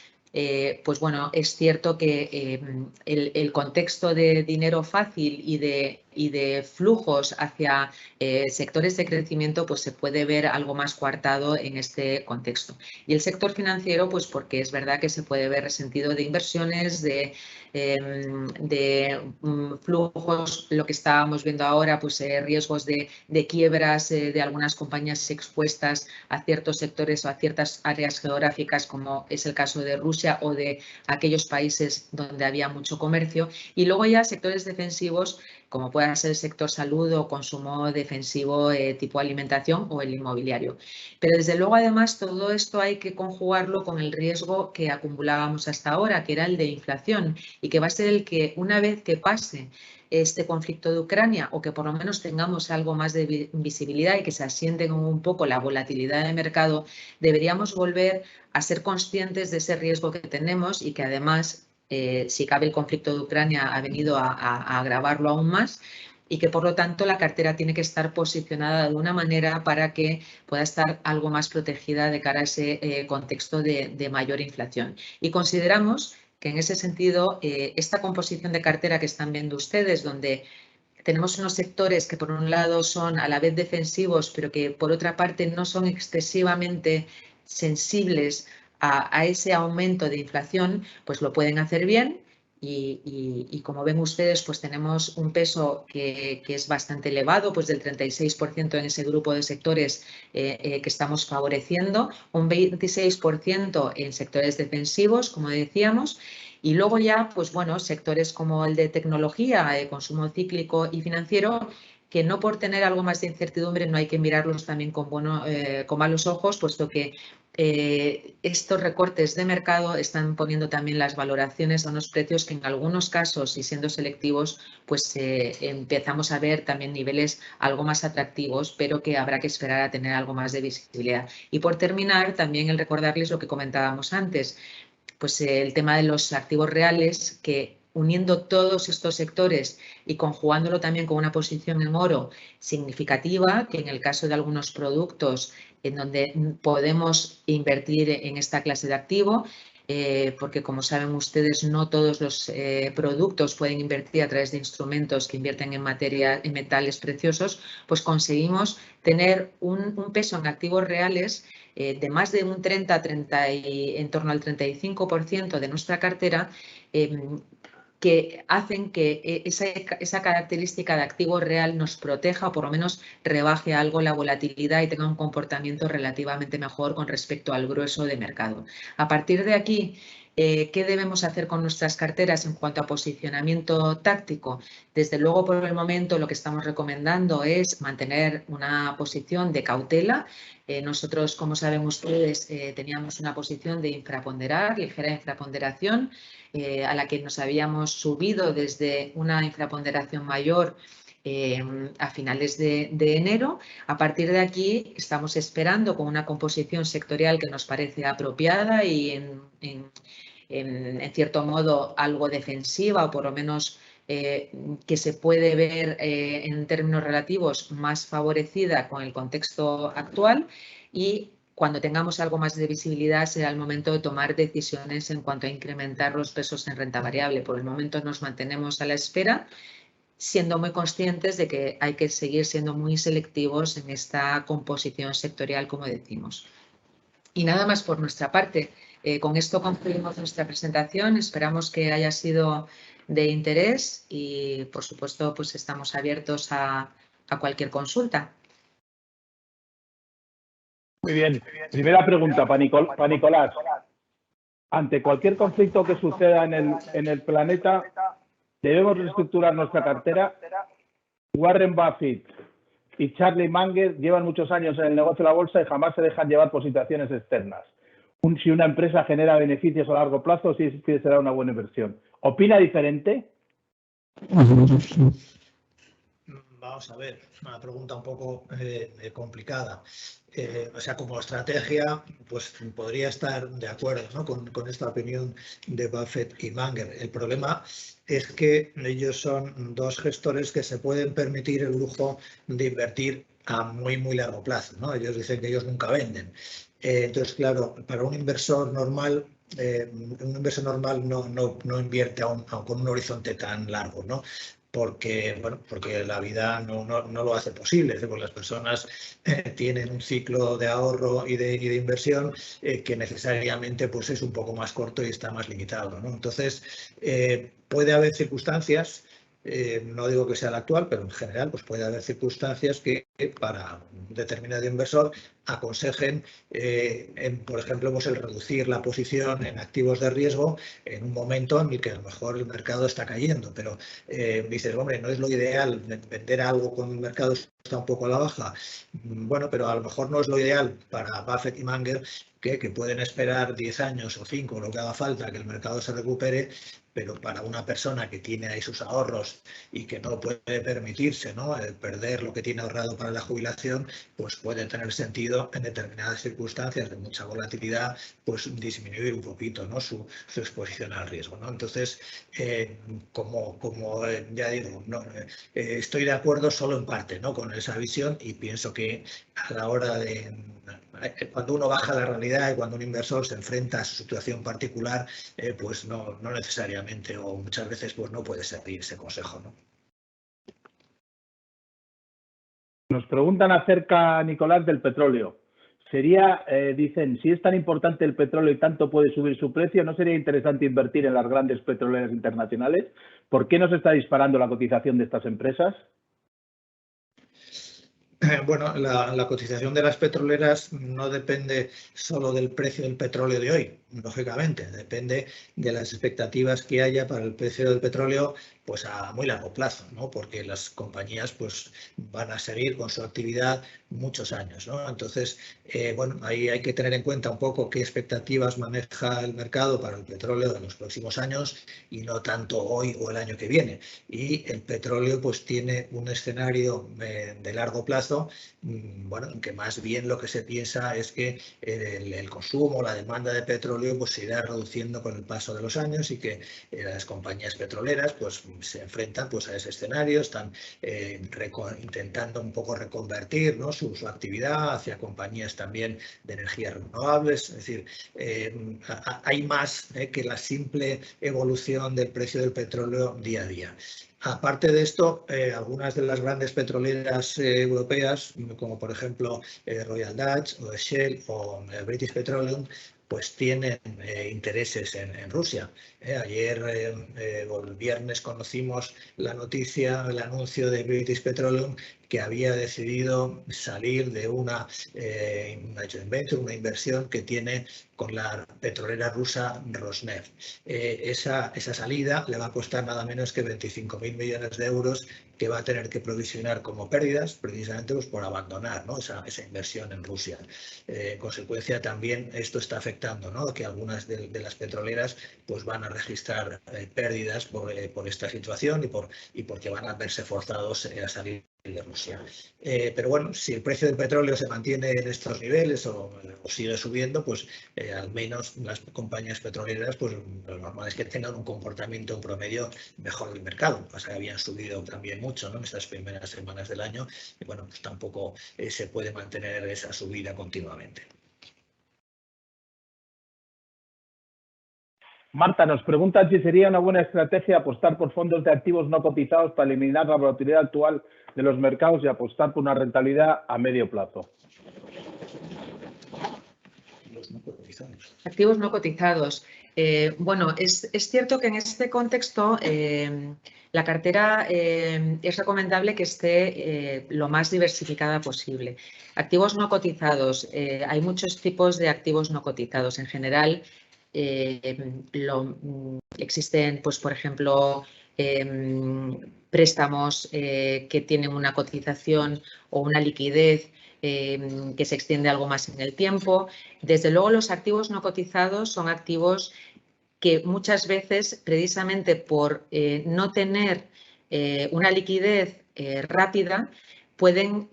pues bueno, es cierto que el contexto de dinero fácil y de flujos hacia sectores de crecimiento pues se puede ver algo más coartado en este contexto. Y el sector financiero, pues porque es verdad que se puede ver resentido de inversiones, de flujos, lo que estábamos viendo ahora, pues riesgos de quiebras de algunas compañías expuestas a ciertos sectores o a ciertas áreas geográficas, como es el caso de Rusia o de aquellos países donde había mucho comercio. Y luego ya sectores defensivos, como puede pueda ser el sector salud o consumo defensivo tipo alimentación o el inmobiliario. Pero desde luego, además, todo esto hay que conjugarlo con el riesgo que acumulábamos hasta ahora, que era el de inflación, y que va a ser el que, una vez que pase este conflicto de Ucrania, o que por lo menos tengamos algo más de visibilidad y que se asiente un poco la volatilidad de mercado, deberíamos volver a ser conscientes de ese riesgo que tenemos y que además, si cabe, el conflicto de Ucrania ha venido a agravarlo aún más, y que por lo tanto la cartera tiene que estar posicionada de una manera para que pueda estar algo más protegida de cara a ese contexto de mayor inflación. Y consideramos que en ese sentido, esta composición de cartera que están viendo ustedes, donde tenemos unos sectores que por un lado son a la vez defensivos, pero que por otra parte no son excesivamente sensibles a ese aumento de inflación, pues lo pueden hacer bien. Y como ven ustedes, pues tenemos un peso que es bastante elevado, pues del 36% en ese grupo de sectores que estamos favoreciendo, un 26% en sectores defensivos, como decíamos, y luego ya, pues bueno, sectores como el de tecnología, consumo cíclico y financiero, que no por tener algo más de incertidumbre no hay que mirarlos también con malos ojos, puesto que estos recortes de mercado están poniendo también las valoraciones a unos precios que en algunos casos, y siendo selectivos, pues empezamos a ver también niveles algo más atractivos, pero que habrá que esperar a tener algo más de visibilidad. Y por terminar, también el recordarles lo que comentábamos antes, pues el tema de los activos reales, que uniendo todos estos sectores y conjugándolo también con una posición en oro significativa, que en el caso de algunos productos en donde podemos invertir en esta clase de activo, porque como saben ustedes, no todos los productos pueden invertir a través de instrumentos que invierten en metales preciosos, pues conseguimos tener un peso en activos reales de más de un 30 y en torno al 35% de nuestra cartera, que hacen que esa característica de activo real nos proteja o por lo menos rebaje algo la volatilidad y tenga un comportamiento relativamente mejor con respecto al grueso de mercado. A partir de aquí, ¿qué debemos hacer con nuestras carteras en cuanto a posicionamiento táctico? Desde luego, por el momento, lo que estamos recomendando es mantener una posición de cautela. Nosotros, como saben ustedes, teníamos una posición de infraponderar, ligera infraponderación, a la que nos habíamos subido desde una infraponderación mayor a finales de enero. A partir de aquí estamos esperando con una composición sectorial que nos parece apropiada y en cierto modo algo defensiva, o por lo menos que se puede ver en términos relativos más favorecida con el contexto actual, y cuando tengamos algo más de visibilidad será el momento de tomar decisiones en cuanto a incrementar los pesos en renta variable. Por el momento nos mantenemos a la espera, siendo muy conscientes de que hay que seguir siendo muy selectivos en esta composición sectorial, como decimos. Y nada más por nuestra parte. Con esto concluimos nuestra presentación. Esperamos que haya sido de interés y, por supuesto, pues estamos abiertos a cualquier consulta. Muy bien. Primera pregunta para Nicolás. Ante cualquier conflicto que suceda en el planeta, ¿debemos reestructurar nuestra cartera? Warren Buffett y Charlie Munger llevan muchos años en el negocio de la bolsa y jamás se dejan llevar por situaciones externas. Si una empresa genera beneficios a largo plazo, sí será una buena inversión. ¿Opina diferente? Vamos a ver, una pregunta un poco complicada. O sea, como estrategia, pues podría estar de acuerdo, ¿no?, con esta opinión de Buffett y Munger. El problema es que ellos son dos gestores que se pueden permitir el lujo de invertir a muy, muy largo plazo, ¿no? Ellos dicen que ellos nunca venden. Entonces, claro, para un inversor normal no invierte con un horizonte tan largo, ¿no? Porque la vida no lo hace posible. Porque las personas tienen un ciclo de ahorro y de inversión que necesariamente pues, es un poco más corto y está más limitado, ¿no? Entonces, puede haber circunstancias, no digo que sea la actual, pero en general pues puede haber circunstancias que para un determinado inversor aconsejen, por ejemplo, pues el reducir la posición en activos de riesgo en un momento en el que a lo mejor el mercado está cayendo. Pero dices, hombre, no es lo ideal vender algo cuando el mercado está un poco a la baja. Bueno, pero a lo mejor no es lo ideal para Buffett y Munger, que pueden esperar 10 años o 5, lo que haga falta, que el mercado se recupere, pero para una persona que tiene ahí sus ahorros y que no puede permitirse, ¿no?, perder lo que tiene ahorrado para la jubilación, pues puede tener sentido en determinadas circunstancias de mucha volatilidad, pues disminuir un poquito, ¿no?, su exposición al riesgo, ¿no? Entonces, como ya digo, no, estoy de acuerdo solo en parte, ¿no?, con esa visión, y pienso que a la hora de cuando uno baja la realidad y cuando un inversor se enfrenta a su situación particular, pues no necesariamente o muchas veces pues no puede servir ese consejo, ¿no? Nos preguntan acerca, Nicolás, del petróleo. Sería, dicen, si es tan importante el petróleo y tanto puede subir su precio, ¿no sería interesante invertir en las grandes petroleras internacionales? ¿Por qué no se está disparando la cotización de estas empresas? Bueno, la cotización de las petroleras no depende solo del precio del petróleo de hoy, lógicamente, depende de las expectativas que haya para el precio del petróleo pues a muy largo plazo, ¿no? Porque las compañías pues van a seguir con su actividad muchos años, ¿no? Entonces, bueno, ahí hay que tener en cuenta un poco qué expectativas maneja el mercado para el petróleo en los próximos años y no tanto hoy o el año que viene. Y el petróleo pues tiene un escenario de largo plazo, bueno, en que más bien lo que se piensa es que el consumo, la demanda de petróleo pues se irá reduciendo con el paso de los años y que las compañías petroleras pues se enfrentan pues a ese escenario, están intentando un poco reconvertir, ¿no?, su actividad hacia compañías también de energías renovables. Es decir, hay más que la simple evolución del precio del petróleo día a día. Aparte de esto, algunas de las grandes petroleras europeas, como por ejemplo Royal Dutch o Shell o British Petroleum, pues tienen intereses en Rusia. Ayer o el viernes conocimos la noticia, el anuncio de British Petroleum, que había decidido salir de una joint venture, una inversión que tiene con la petrolera rusa Rosneft. Esa salida le va a costar nada menos que 25.000 millones de euros que va a tener que provisionar como pérdidas, precisamente pues por abandonar, ¿no?, esa inversión en Rusia. En consecuencia, también esto está afectando, ¿no?, que algunas de las petroleras pues van a registrar pérdidas por esta situación y porque van a verse forzados a salir de Rusia. Pero bueno, si el precio del petróleo se mantiene en estos niveles o sigue subiendo, pues al menos las compañías petroleras, pues lo normal es que tengan un comportamiento promedio mejor del mercado. Pasa que habían subido también mucho, ¿no?, en estas primeras semanas del año y bueno, pues tampoco se puede mantener esa subida continuamente. Marta nos pregunta si sería una buena estrategia apostar por fondos de activos no cotizados para eliminar la volatilidad actual de los mercados y apostar por una rentabilidad a medio plazo. Activos no cotizados. Bueno, es cierto que en este contexto la cartera es recomendable que esté lo más diversificada posible. Activos no cotizados. Hay muchos tipos de activos no cotizados. En general, existen, pues, por ejemplo, préstamos que tienen una cotización o una liquidez que se extiende algo más en el tiempo. Desde luego, los activos no cotizados son activos que muchas veces, precisamente por no tener una liquidez rápida, pueden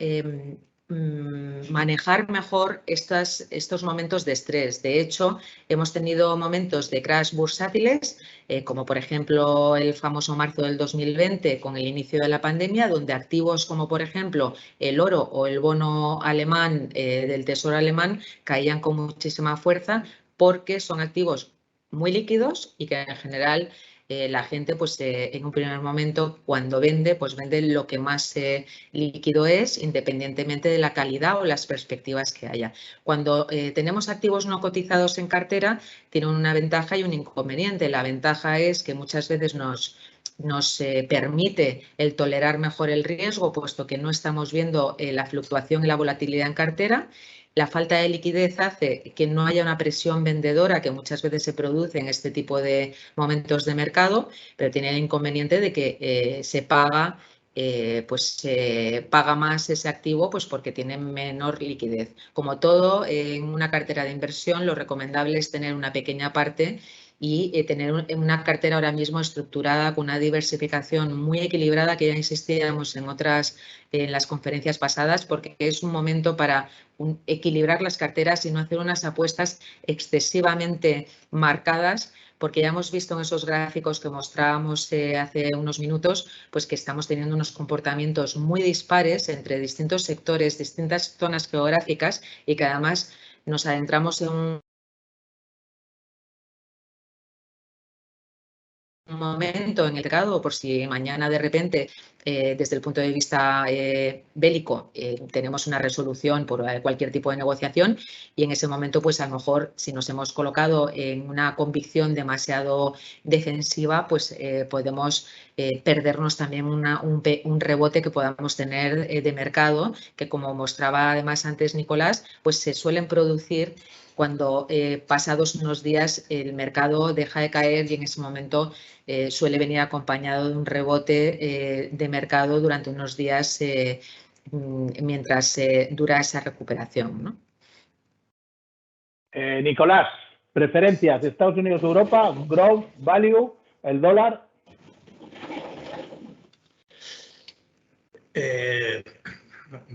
manejar mejor estos momentos de estrés. De hecho, hemos tenido momentos de crash bursátiles, como por ejemplo el famoso marzo del 2020 con el inicio de la pandemia, donde activos como por ejemplo el oro o el bono alemán del Tesoro alemán caían con muchísima fuerza porque son activos muy líquidos y que en general la gente pues en un primer momento cuando vende pues vende lo que más líquido es, independientemente de la calidad o las perspectivas que haya. Cuando tenemos activos no cotizados en cartera, tienen una ventaja y un inconveniente. La ventaja es que muchas veces nos permite el tolerar mejor el riesgo, puesto que no estamos viendo la fluctuación y la volatilidad en cartera. La falta de liquidez hace que no haya una presión vendedora que muchas veces se produce en este tipo de momentos de mercado, pero tiene el inconveniente de que se paga más ese activo pues porque tiene menor liquidez. Como todo, en una cartera de inversión lo recomendable es tener una pequeña parte y tener una cartera ahora mismo estructurada con una diversificación muy equilibrada, que ya insistíamos en las conferencias pasadas, porque es un momento para equilibrar las carteras y no hacer unas apuestas excesivamente marcadas, porque ya hemos visto en esos gráficos que mostrábamos hace unos minutos, pues que estamos teniendo unos comportamientos muy dispares entre distintos sectores, distintas zonas geográficas, y que además nos adentramos en un momento en el mercado, por si mañana de repente, desde el punto de vista bélico, tenemos una resolución por cualquier tipo de negociación, y en ese momento, pues a lo mejor, si nos hemos colocado en una convicción demasiado defensiva, pues podemos perdernos también un rebote que podamos tener de mercado, que como mostraba además antes Nicolás, pues se suelen producir cuando pasados unos días el mercado deja de caer, y en ese momento suele venir acompañado de un rebote de mercado durante unos días mientras dura esa recuperación, ¿no? Nicolás, preferencias, Estados Unidos, Europa, growth, value, el dólar.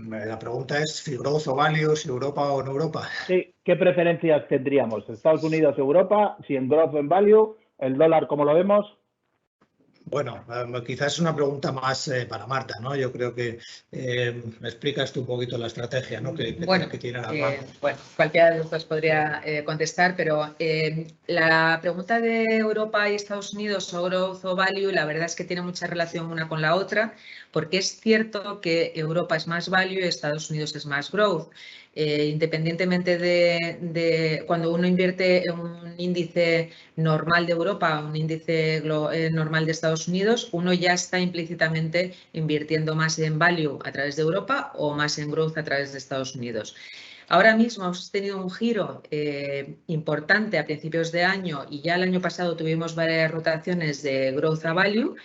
La pregunta es si growth o value, si Europa o no Europa. Sí, ¿qué preferencias tendríamos? Estados Unidos, Europa, si en growth o en value, el dólar, ¿cómo lo vemos? Bueno, quizás es una pregunta más para Marta, ¿no? Yo creo que me explicas tú un poquito la estrategia, ¿no? que tiene las manos. Bueno, cualquiera de los dos podría contestar, pero la pregunta de Europa y Estados Unidos o growth o value, la verdad es que tiene mucha relación una con la otra, porque es cierto que Europa es más value y Estados Unidos es más growth. Independientemente de cuando uno invierte en un índice normal de Europa, un índice normal de Estados Unidos, uno ya está implícitamente invirtiendo más en value a través de Europa o más en growth a través de Estados Unidos. Ahora mismo hemos tenido un giro importante a principios de año, y ya el año pasado tuvimos varias rotaciones de growth a value,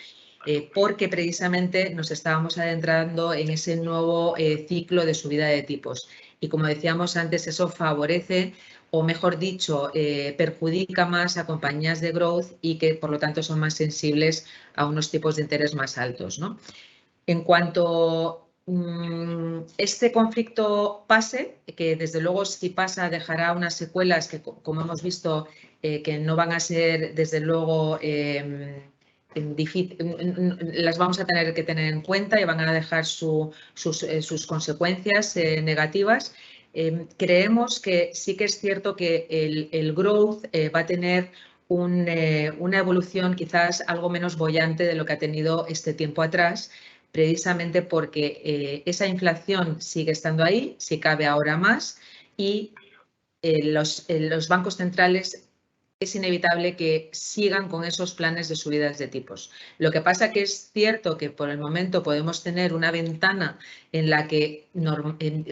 porque precisamente nos estábamos adentrando en ese nuevo ciclo de subida de tipos. Y como decíamos antes, eso favorece, o mejor dicho, perjudica más a compañías de growth y que por lo tanto son más sensibles a unos tipos de interés más altos, ¿no? En cuanto este conflicto pase, que desde luego si pasa dejará unas secuelas que, como hemos visto, que no van a ser desde luego las vamos a tener que tener en cuenta y van a dejar sus consecuencias negativas. Creemos que sí que es cierto que el growth va a tener una evolución quizás algo menos boyante de lo que ha tenido este tiempo atrás, precisamente porque esa inflación sigue estando ahí, si cabe ahora más, y los bancos centrales es inevitable que sigan con esos planes de subidas de tipos. Lo que pasa que es cierto que por el momento podemos tener una ventana en la que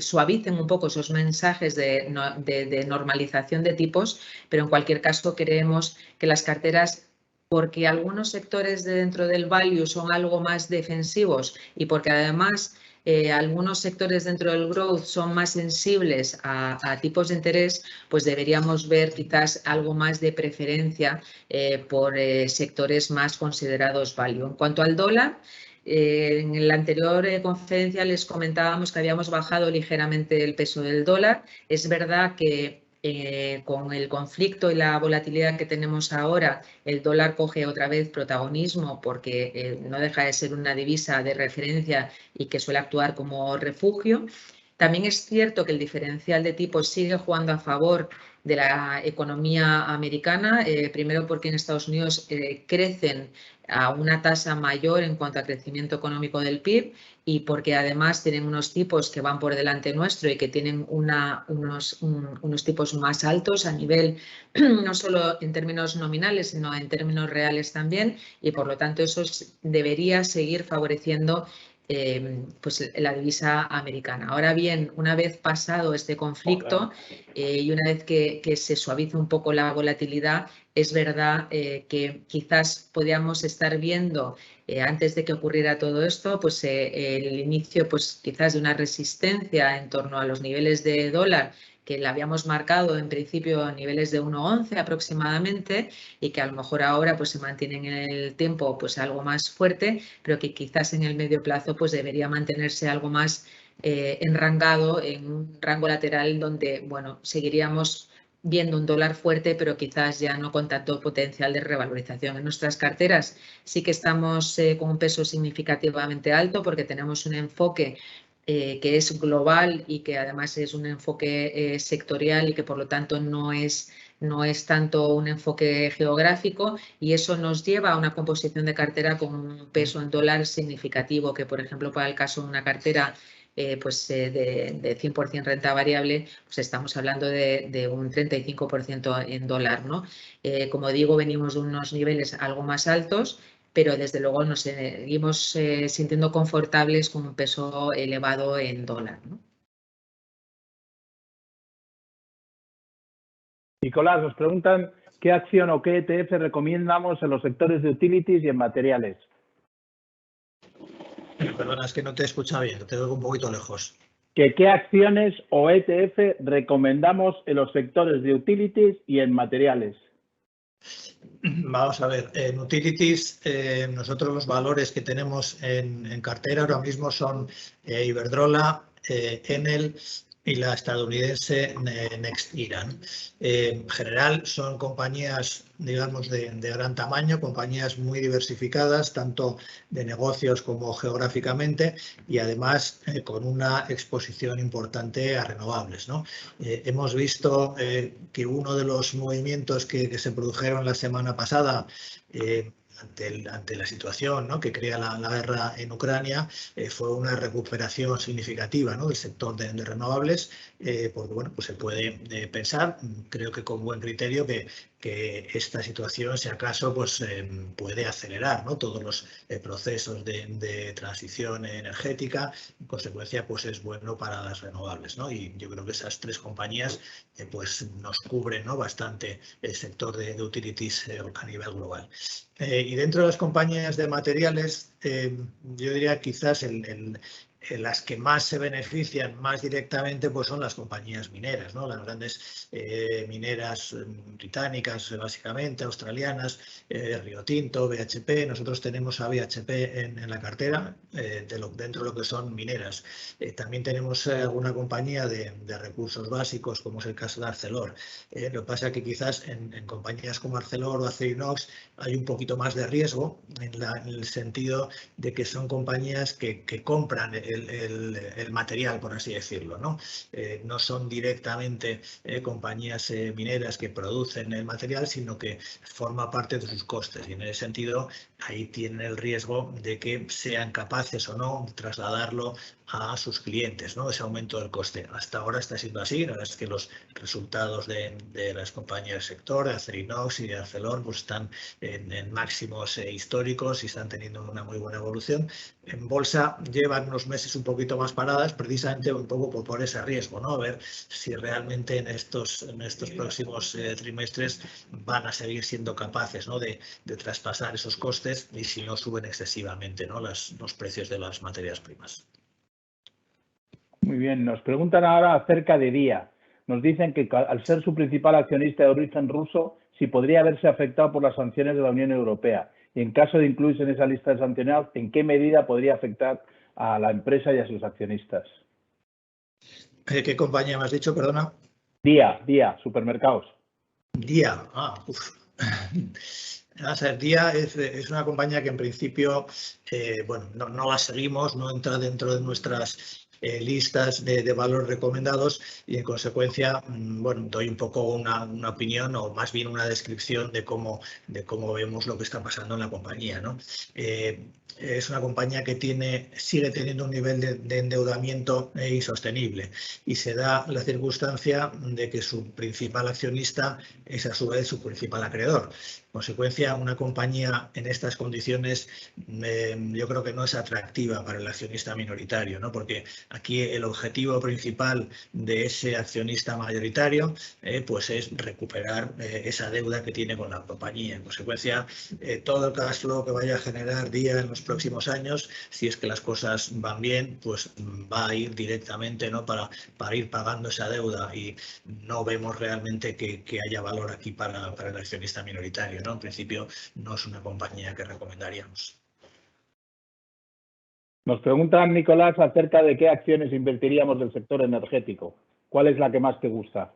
suavicen un poco esos mensajes de normalización de tipos, pero en cualquier caso creemos que las carteras, porque algunos sectores dentro del value son algo más defensivos y porque además algunos sectores dentro del growth son más sensibles a tipos de interés, pues deberíamos ver quizás algo más de preferencia por sectores más considerados value. En cuanto al dólar, en la anterior conferencia les comentábamos que habíamos bajado ligeramente el peso del dólar. Es verdad que con el conflicto y la volatilidad que tenemos ahora, el dólar coge otra vez protagonismo porque no deja de ser una divisa de referencia y que suele actuar como refugio. También es cierto que el diferencial de tipos sigue jugando a favor de la economía americana, primero porque en Estados Unidos crecen a una tasa mayor en cuanto a crecimiento económico del PIB, y porque además tienen unos tipos que van por delante nuestro y que tienen unos tipos más altos a nivel, no solo en términos nominales, sino en términos reales también, y por lo tanto eso debería seguir favoreciendo pues la divisa americana. Ahora bien, una vez pasado este conflicto y una vez que se suaviza un poco la volatilidad, es verdad que quizás podíamos estar viendo antes de que ocurriera todo esto, pues el inicio pues quizás de una resistencia en torno a los niveles de dólar que le habíamos marcado en principio a niveles de 1,11 aproximadamente y que a lo mejor ahora pues se mantienen en el tiempo pues algo más fuerte, pero que quizás en el medio plazo pues debería mantenerse algo más enrangado en un rango lateral donde bueno seguiríamos viendo un dólar fuerte, pero quizás ya no con tanto potencial de revalorización. En nuestras carteras sí que estamos con un peso significativamente alto porque tenemos un enfoque que es global y que además es un enfoque sectorial y que por lo tanto no es tanto un enfoque geográfico y eso nos lleva a una composición de cartera con un peso en dólar significativo que, por ejemplo, para el caso de una cartera de 100% renta variable, pues estamos hablando de un 35% en dólar, ¿no? Como digo, venimos de unos niveles algo más altos, pero desde luego nos seguimos sintiendo confortables con un peso elevado en dólar, ¿no? Nicolás, nos preguntan qué acción o qué ETF recomendamos en los sectores de utilities y en materiales. Perdona, es que no te he escuchado bien, te oigo un poquito lejos. ¿Qué acciones o ETF recomendamos en los sectores de utilities y en materiales? Vamos a ver, en utilities, nosotros los valores que tenemos en cartera ahora mismo son Iberdrola, Enel y la estadounidense NextIran. En general son compañías, digamos, de gran tamaño, compañías muy diversificadas, tanto de negocios como geográficamente, y además con una exposición importante a renovables, ¿no? Hemos visto que uno de los movimientos que se produjeron la semana pasada ante la situación, ¿no?, que crea la guerra en Ucrania, fue una recuperación significativa, ¿no?, del sector de renovables, porque bueno, pues se puede pensar, creo que con buen criterio, que esta situación, si acaso, pues puede acelerar, ¿no?, todos los procesos de transición energética. En consecuencia, pues es bueno para las renovables, ¿no? Y yo creo que esas tres compañías pues nos cubren, ¿no?, bastante el sector de utilities a nivel global. Y dentro de las compañías de materiales, yo diría quizás las que más se benefician más directamente pues son las compañías mineras, ¿no? Las grandes mineras británicas, básicamente, australianas, Rio Tinto, BHP. Nosotros tenemos a BHP en la cartera, dentro de lo que son mineras. También tenemos alguna compañía de recursos básicos, como es el caso de Arcelor. Lo que pasa es que quizás en compañías como Arcelor o Acerinox hay un poquito más de riesgo en el sentido de que son compañías que compran el material, por así decirlo, ¿no? No son directamente compañías mineras que producen el material, sino que forma parte de sus costes, y en ese sentido ahí tienen el riesgo de que sean capaces o no de trasladarlo a sus clientes, ¿no?, ese aumento del coste. Hasta ahora está siendo así. La verdad es que los resultados de las compañías del sector, de Acerinox y de Arcelor, pues están en máximos históricos y están teniendo una muy buena evolución. En bolsa llevan unos meses un poquito más paradas, precisamente un poco por ese riesgo, ¿no? A ver si realmente en estos próximos trimestres van a seguir siendo capaces, ¿no?, de traspasar esos costes, y si no suben excesivamente, ¿no?, los precios de las materias primas. Muy bien, nos preguntan ahora acerca de Dia. Nos dicen que al ser su principal accionista de origen ruso, si podría haberse afectado por las sanciones de la Unión Europea. Y en caso de incluirse en esa lista de sancionados, ¿en qué medida podría afectar a la empresa y a sus accionistas? ¿Qué compañía me has dicho, perdona? Dia, supermercados. Dia, Vamos a ver, Dia es una compañía que en principio, bueno, no la seguimos, no entra dentro de nuestras listas de valores recomendados, y en consecuencia, bueno, doy un poco una opinión, o más bien una descripción de cómo vemos lo que está pasando en la compañía, ¿no? Es una compañía que sigue teniendo un nivel de endeudamiento insostenible, y se da la circunstancia de que su principal accionista es a su vez su principal acreedor. consecuencia, una compañía en estas condiciones yo creo que no es atractiva para el accionista minoritario, ¿no? Porque aquí el objetivo principal de ese accionista mayoritario pues es recuperar esa deuda que tiene con la compañía. En consecuencia, todo el cash flow que vaya a generar Dia en los próximos años, si es que las cosas van bien, pues va a ir directamente, ¿no? para ir pagando esa deuda, y no vemos realmente que haya valor aquí para el accionista minoritario, ¿no? En principio no es una compañía que recomendaríamos. Nos preguntan, Nicolás, acerca de qué acciones invertiríamos del sector energético. ¿Cuál es la que más te gusta?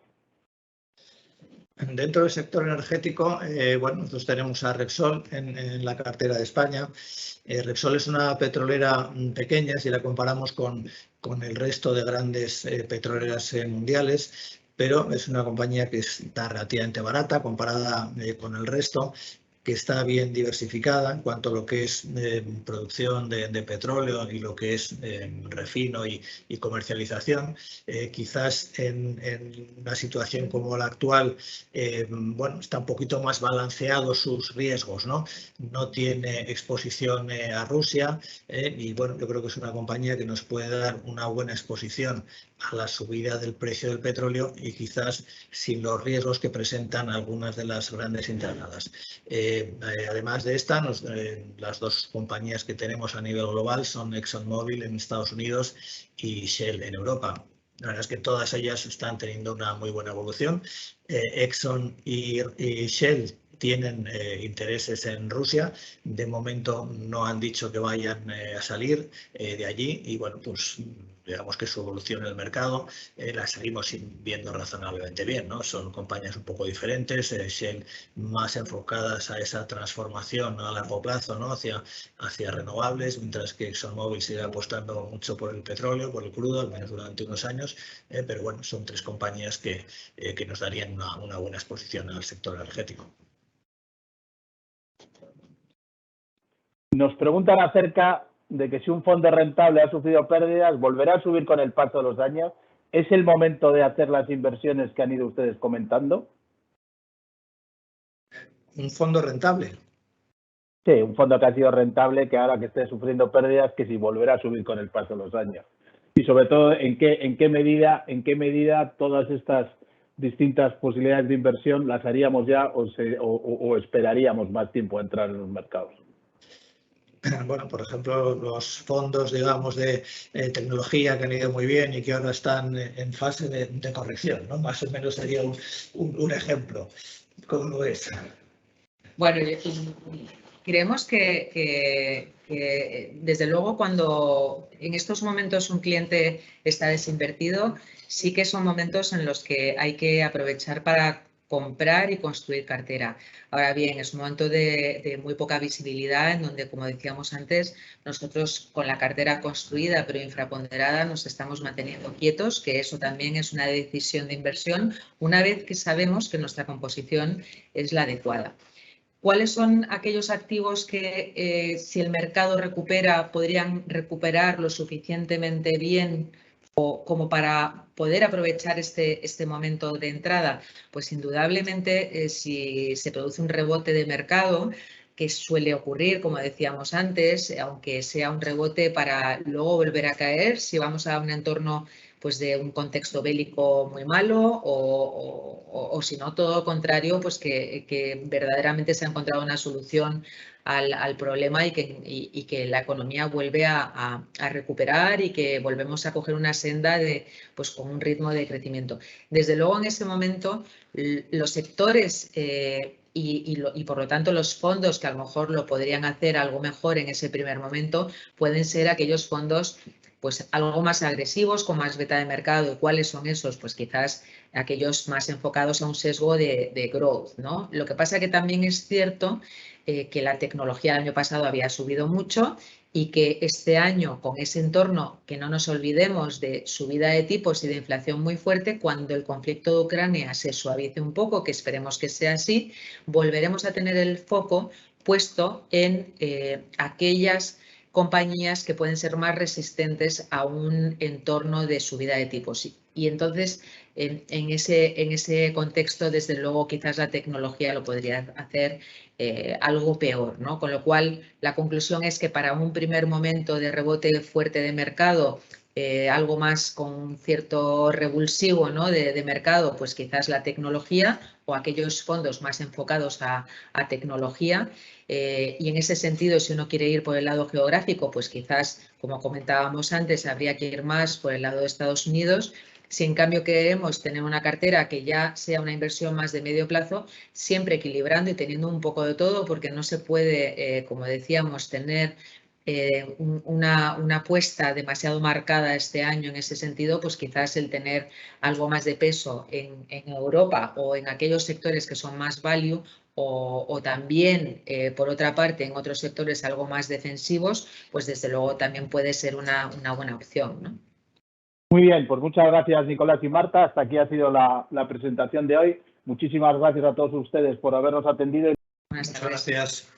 Dentro del sector energético, bueno, nosotros tenemos a Repsol en la cartera de España. Repsol es una petrolera pequeña si la comparamos con el resto de grandes petroleras mundiales, pero es una compañía que está relativamente barata comparada con el resto, que está bien diversificada en cuanto a lo que es producción de petróleo y lo que es refino y comercialización. Quizás en una situación como la actual, bueno, está un poquito más balanceado sus riesgos, ¿no? No tiene exposición a Rusia y bueno, yo creo que es una compañía que nos puede dar una buena exposición a la subida del precio del petróleo y quizás sin los riesgos que presentan algunas de las grandes internadas. Además de esta, las dos compañías que tenemos a nivel global son ExxonMobil en Estados Unidos y Shell en Europa. La verdad es que todas ellas están teniendo una muy buena evolución. Exxon y Shell tienen intereses en Rusia. De momento no han dicho que vayan a salir de allí y bueno, pues digamos que su evolución en el mercado la seguimos viendo razonablemente bien, ¿no? Son compañías un poco diferentes, Shell más enfocadas a esa transformación a largo plazo, ¿no? hacia renovables, mientras que ExxonMobil sigue apostando mucho por el petróleo, por el crudo, al menos durante unos años, pero bueno, son tres compañías que nos darían una buena exposición al sector energético. Nos preguntan acerca de que si un fondo rentable ha sufrido pérdidas, ¿volverá a subir con el paso de los años? ¿Es el momento de hacer las inversiones que han ido ustedes comentando? ¿Un fondo rentable? Sí, un fondo que ha sido rentable, que ahora que esté sufriendo pérdidas, que si volverá a subir con el paso de los años. Y sobre todo, ¿en qué medida todas estas distintas posibilidades de inversión las haríamos ya o esperaríamos más tiempo a entrar en los mercados? Bueno, por ejemplo, los fondos, digamos, de tecnología que han ido muy bien y que ahora están en fase de corrección, ¿no? Más o menos sería un ejemplo. ¿Cómo lo ves? Bueno, creemos que desde luego cuando en estos momentos un cliente está desinvertido, sí que son momentos en los que hay que aprovechar para comprar y construir cartera. Ahora bien, es un momento de muy poca visibilidad en donde, como decíamos antes, nosotros con la cartera construida pero infraponderada nos estamos manteniendo quietos, que eso también es una decisión de inversión una vez que sabemos que nuestra composición es la adecuada. ¿Cuáles son aquellos activos que si el mercado recupera podrían recuperar lo suficientemente bien como para poder aprovechar este momento de entrada? Pues indudablemente si se produce un rebote de mercado, que suele ocurrir, como decíamos antes, aunque sea un rebote para luego volver a caer, si vamos a un entorno pues de un contexto bélico muy malo o si no, todo lo contrario, pues que verdaderamente se ha encontrado una solución al problema y que la economía vuelve a recuperar y que volvemos a coger una senda pues con un ritmo de crecimiento. Desde luego, en ese momento, los sectores y por lo tanto los fondos que a lo mejor lo podrían hacer algo mejor en ese primer momento pueden ser aquellos fondos pues algo más agresivos, con más beta de mercado. ¿Y cuáles son esos? Pues quizás aquellos más enfocados a un sesgo de growth, ¿no? Lo que pasa que también es cierto que la tecnología del año pasado había subido mucho y que este año, con ese entorno, que no nos olvidemos de subida de tipos y de inflación muy fuerte, cuando el conflicto de Ucrania se suavice un poco, que esperemos que sea así, volveremos a tener el foco puesto en aquellas compañías que pueden ser más resistentes a un entorno de subida de tipos. Y entonces en ese contexto, desde luego, quizás la tecnología lo podría hacer algo peor, ¿no? Con lo cual, la conclusión es que para un primer momento de rebote fuerte de mercado, algo más con cierto revulsivo, ¿no? de mercado, pues quizás la tecnología o aquellos fondos más enfocados a tecnología. Y en ese sentido, si uno quiere ir por el lado geográfico, pues quizás, como comentábamos antes, habría que ir más por el lado de Estados Unidos. Si en cambio queremos tener una cartera que ya sea una inversión más de medio plazo, siempre equilibrando y teniendo un poco de todo, porque no se puede, como decíamos, tener una apuesta demasiado marcada este año en ese sentido, pues quizás el tener algo más de peso en Europa o en aquellos sectores que son más value o también, por otra parte, en otros sectores algo más defensivos, pues desde luego también puede ser una buena opción, ¿no? Muy bien, pues muchas gracias, Nicolás y Marta. Hasta aquí ha sido la presentación de hoy. Muchísimas gracias a todos ustedes por habernos atendido. Muchas gracias.